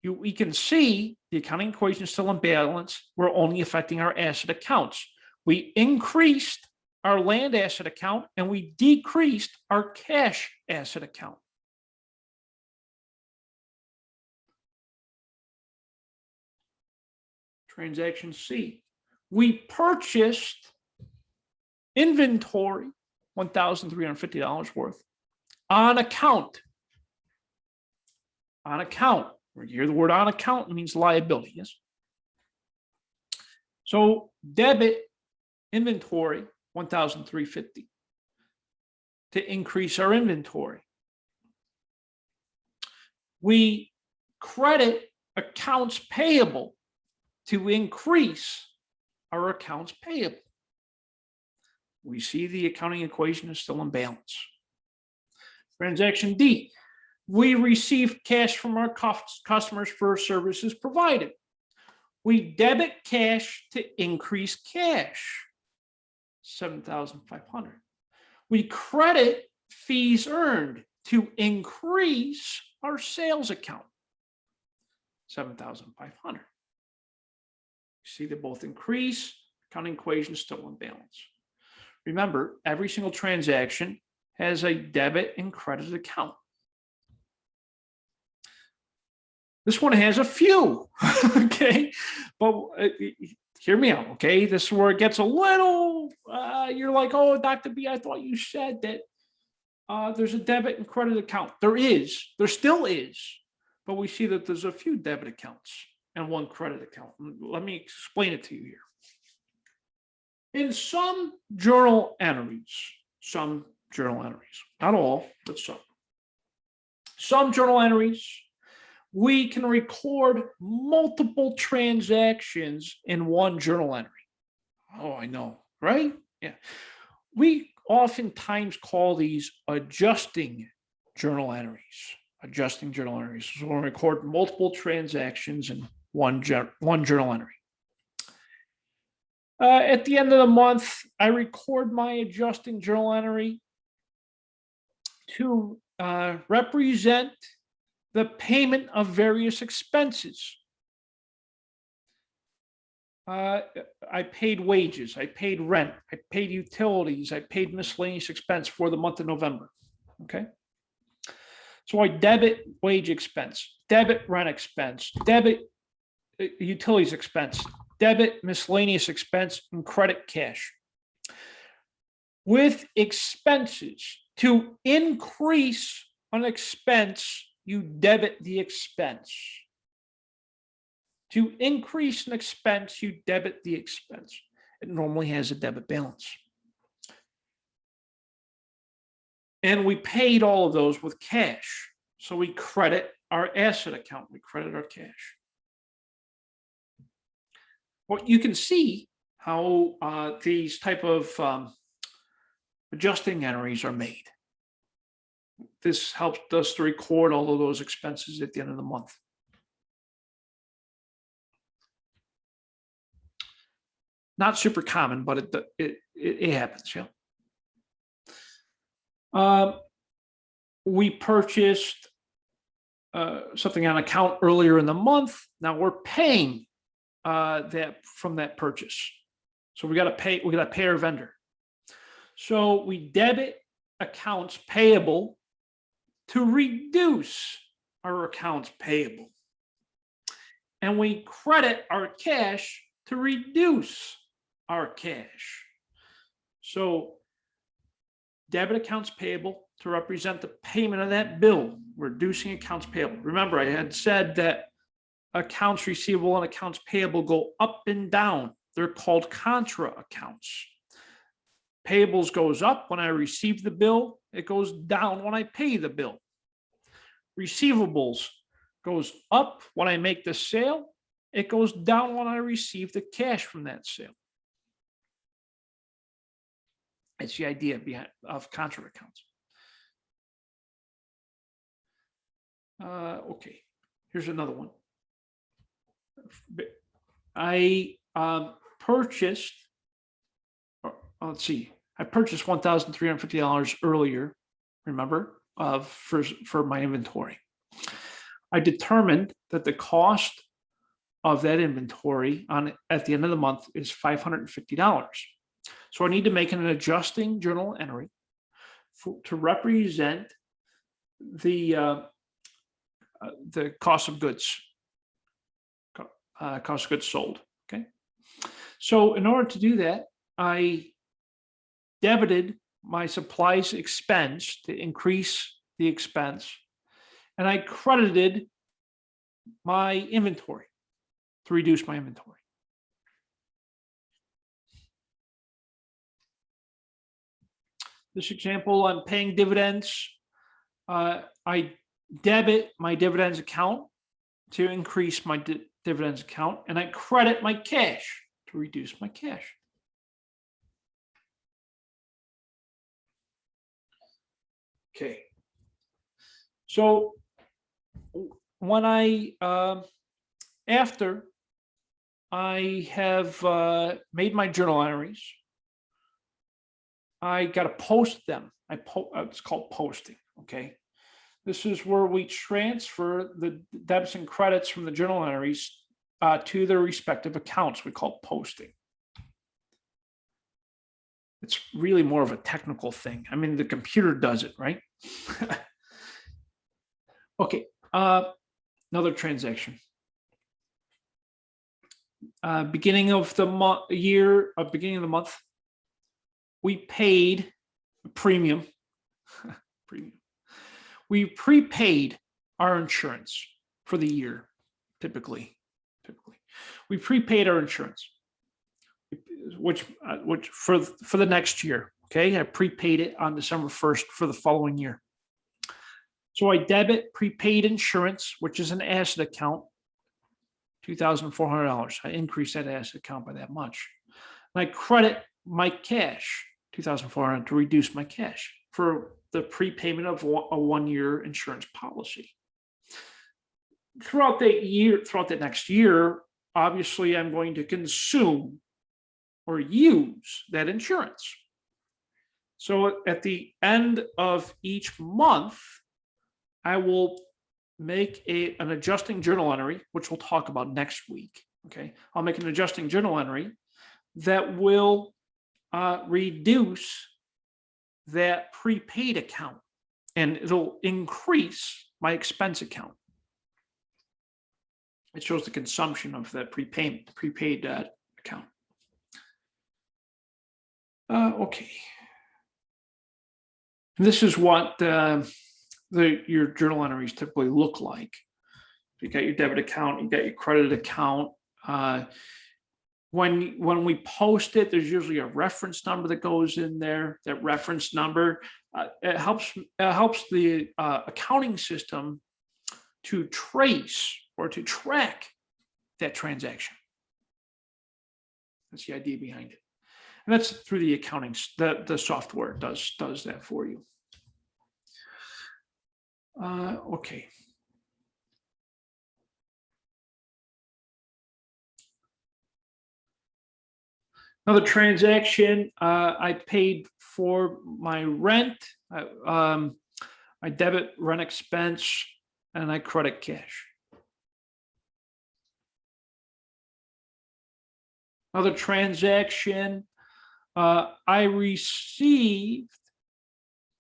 We can see the accounting equation is still in balance. We're only affecting our asset accounts. We increased our land asset account and we decreased our cash asset account. Transaction C. We purchased inventory, $1,350 worth, on account. On account. We hear the word on account, it means liability, yes? So debit inventory, $1,350 to increase our inventory. We credit accounts payable to increase our accounts payable. We see the accounting equation is still in balance. Transaction D. We received cash from our customers for services provided. We debit cash to increase cash, $7,500. We credit fees earned to increase our sales account, $7,500. See, they both increase, accounting equation is still in balance. Remember, every single transaction has a debit and credit account. This one has a few, okay? But hear me out, okay? This is where it gets a little, you're like, oh, Dr. B, I thought you said that there's a debit and credit account. There still is, but we see that there's a few debit accounts and one credit account. Let me explain it to you here. In some journal entries, not all, but some journal entries, we can record multiple transactions in one journal entry. Oh, I know, right? Yeah. We oftentimes call these adjusting journal entries. So we'll record multiple transactions in one journal entry. At the end of the month, I record my adjusting journal entry to represent the payment of various expenses. I paid wages, I paid rent, I paid utilities, I paid miscellaneous expense for the month of November. Okay. So I debit wage expense, debit rent expense, debit utilities expense, debit miscellaneous expense, and credit cash. With expenses, to increase an expense, you debit the expense. To increase an expense, you debit the expense. It normally has a debit balance. And we paid all of those with cash. So we credit our asset account, we credit our cash. Well, you can see how these type of adjusting entries are made. This helps us to record all of those expenses at the end of the month. Not super common, but it happens. Yeah. We purchased something on account earlier in the month. Now we're paying that from that purchase. So we got to pay. We got to pay our vendor. So we debit accounts payable to reduce our accounts payable, and we credit our cash to reduce our cash. So debit accounts payable to represent the payment of that bill, reducing accounts payable. Remember, I had said that accounts receivable and accounts payable go up and down. They're called contra accounts. Payables goes up when I receive the bill. It goes down when I pay the bill. Receivables goes up when I make the sale. It goes down when I receive the cash from that sale. It's the idea of contra accounts. Okay, here's another one. I purchased, let's see, I purchased $1,350 earlier, remember, for my inventory. I determined that the cost of that inventory at the end of the month is $550. So I need to make an adjusting journal entry to represent the cost of goods, cost of goods sold. Okay. So in order to do that, I debited my supplies expense to increase the expense, and I credited my inventory to reduce my inventory. This example, I'm paying dividends. I debit my dividends account to increase my dividends account, and I credit my cash to reduce my cash. Okay. So when after I have made my journal entries, I got to post them. It's called posting. Okay. This is where we transfer the debits and credits from the journal entries to their respective accounts. We call posting. It's really more of a technical thing. I mean, the computer does it, right? Okay. Another transaction. Beginning of the beginning of the month, we paid a premium. We prepaid our insurance for the year. Typically, we prepaid our insurance, which for the next year. Okay, I prepaid it on December 1st for the following year. So I debit prepaid insurance, which is an asset account, $2,400. I increased that asset account by that much. And I credit my cash, $2,400, to reduce my cash for the prepayment of a one-year insurance policy. Throughout that next year, obviously, I'm going to consume or use that insurance. So at the end of each month, I will make an adjusting journal entry, which we'll talk about next week. Okay, I'll make an adjusting journal entry that will reduce that prepaid account, and it'll increase my expense account. It shows the consumption of that prepaid account. Okay. And this is what your journal entries typically look like. You got your debit account, you got your credit account. When we post it, there's usually a reference number that goes in there. That reference number it helps the accounting system to trace or to track that transaction. That's the idea behind it, and that's through the accounting. The software does that for you. Okay. Another transaction, I paid for my rent, I debit rent expense, and I credit cash. Another transaction, I received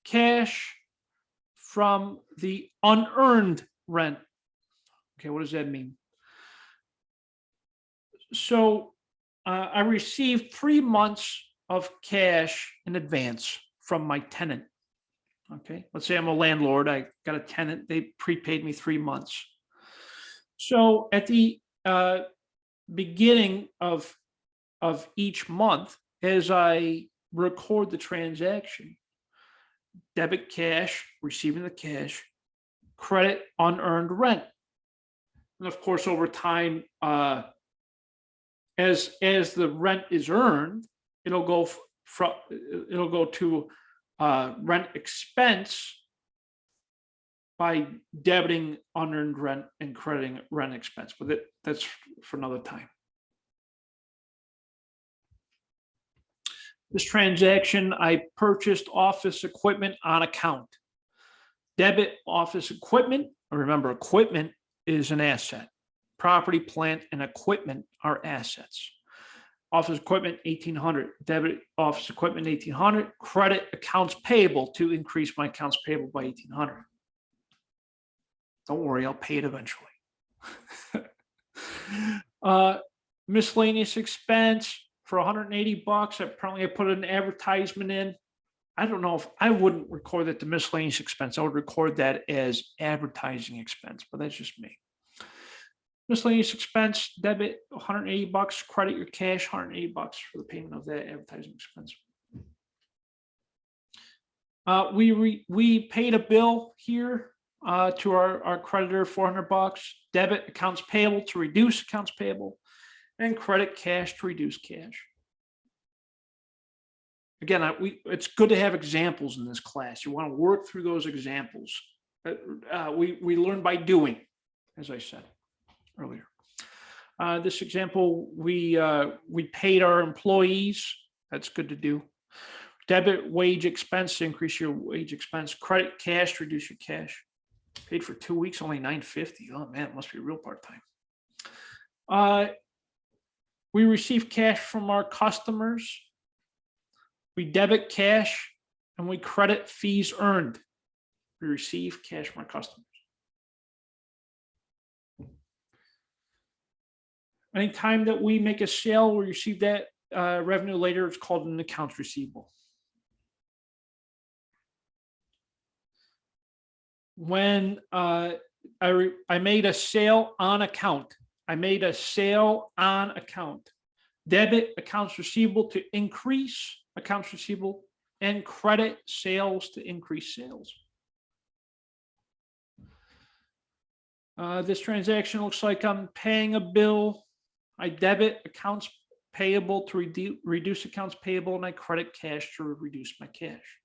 cash from the unearned rent. Okay, what does that mean? So I received 3 months of cash in advance from my tenant. Okay, let's say I'm a landlord. I got a tenant. They prepaid me 3 months. So at the beginning of each month, as I record the transaction, debit cash, receiving the cash, credit unearned rent, and of course over time, as the rent is earned, it'll go to rent expense by debiting unearned rent and crediting rent expense. But that's for another time. This transaction, I purchased office equipment on account. Debit office equipment. Remember, equipment is an asset. Property, plant, and equipment are assets. Office equipment, $1,800. Debit office equipment, $1,800. Credit accounts payable to increase my accounts payable by $1,800. Don't worry, I'll pay it eventually. Miscellaneous expense for $180. Apparently, I put an advertisement in. I don't know if I wouldn't record that to miscellaneous expense. I would record that as advertising expense, but that's just me. Miscellaneous expense, debit $180, credit your cash $180 for the payment of that advertising expense. We paid a bill here to our creditor, $400. Debit accounts payable to reduce accounts payable, and credit cash to reduce cash. Again, it's good to have examples in this class. You want to work through those examples. We learn by doing, as I said earlier. This example, we paid our employees. That's good to do. Debit wage expense, increase your wage expense. Credit cash, reduce your cash. Paid for 2 weeks, only $950. Oh man, it must be real part-time. We receive cash from our customers. We debit cash and we credit fees earned. We receive cash from our customers. Anytime that we make a sale, we receive that revenue later. It's called an accounts receivable. When I made a sale on account, debit accounts receivable to increase accounts receivable, and credit sales to increase sales. This transaction looks like I'm paying a bill. I debit accounts payable to reduce accounts payable, and I credit cash to reduce my cash.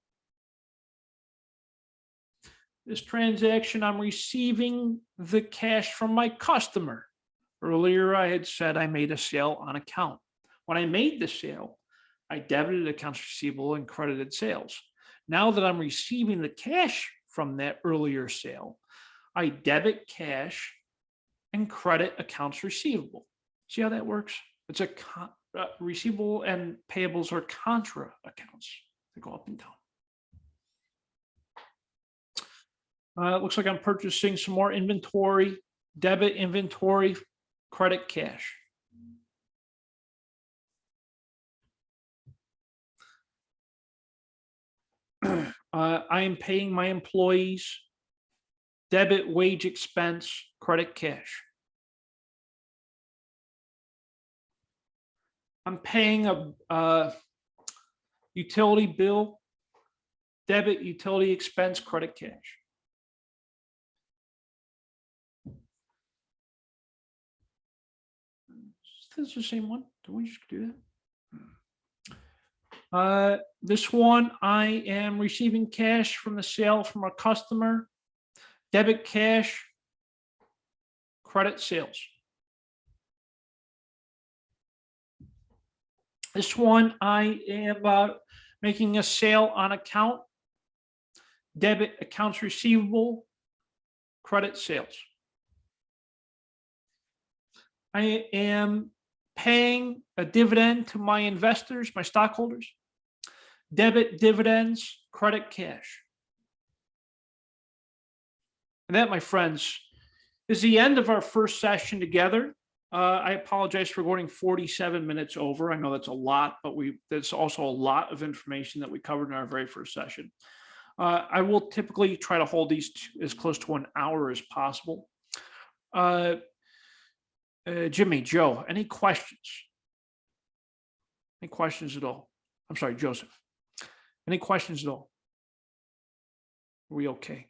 This transaction, I'm receiving the cash from my customer. Earlier, I had said I made a sale on account. When I made the sale, I debited accounts receivable and credited sales. Now that I'm receiving the cash from that earlier sale, I debit cash and credit accounts receivable. See how that works? It's a receivable and payables are contra accounts. They go up and down. It looks like I'm purchasing some more inventory, debit inventory, credit cash. I am paying my employees, debit wage expense, credit cash. I'm paying a utility bill, debit utility expense, credit cash. This is the same one. Don't we just do that? This one, I am receiving cash from the sale from a customer, debit cash, credit sales. This one, I am making a sale on account, debit accounts receivable, credit sales. I am paying a dividend to my investors, my stockholders, debit dividends, credit cash. And that, my friends, is the end of our first session together. I apologize for going 47 minutes over. I know that's a lot, but there's also a lot of information that we covered in our very first session. I will typically try to hold these as close to an hour as possible. Jimmy, Joe, any questions? Any questions at all? I'm sorry, Joseph. Any questions at all? Are we okay?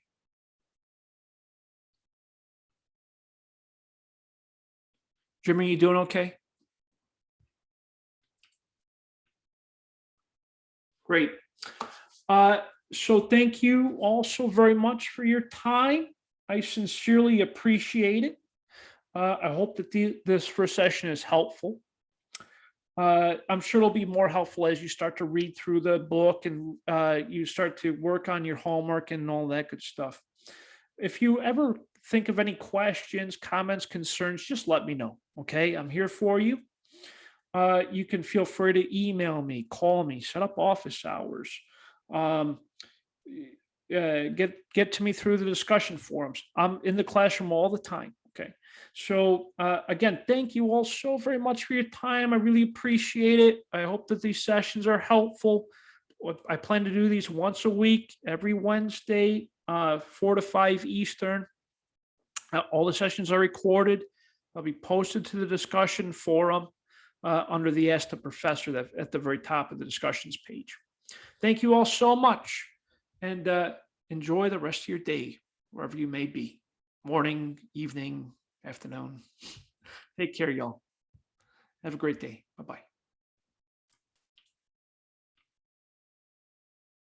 Jimmy, you doing okay? Great. So thank you all so very much for your time. I sincerely appreciate it. I hope that this first session is helpful. I'm sure it'll be more helpful as you start to read through the book and you start to work on your homework and all that good stuff. If you ever think of any questions, comments, concerns, just let me know. Okay, I'm here for you. You can feel free to email me, call me, set up office hours. Get to me through the discussion forums. I'm in the classroom all the time. Okay. So again, thank you all so very much for your time. I really appreciate it. I hope that these sessions are helpful. I plan to do these once a week, every Wednesday, 4 to 5 Eastern. All the sessions are recorded. They'll be posted to the discussion forum under the Ask the Professor that at the very top of the discussions page. Thank you all so much, and enjoy the rest of your day, wherever you may be. Morning, evening, afternoon. Take care, y'all. Have a great day. Bye-bye.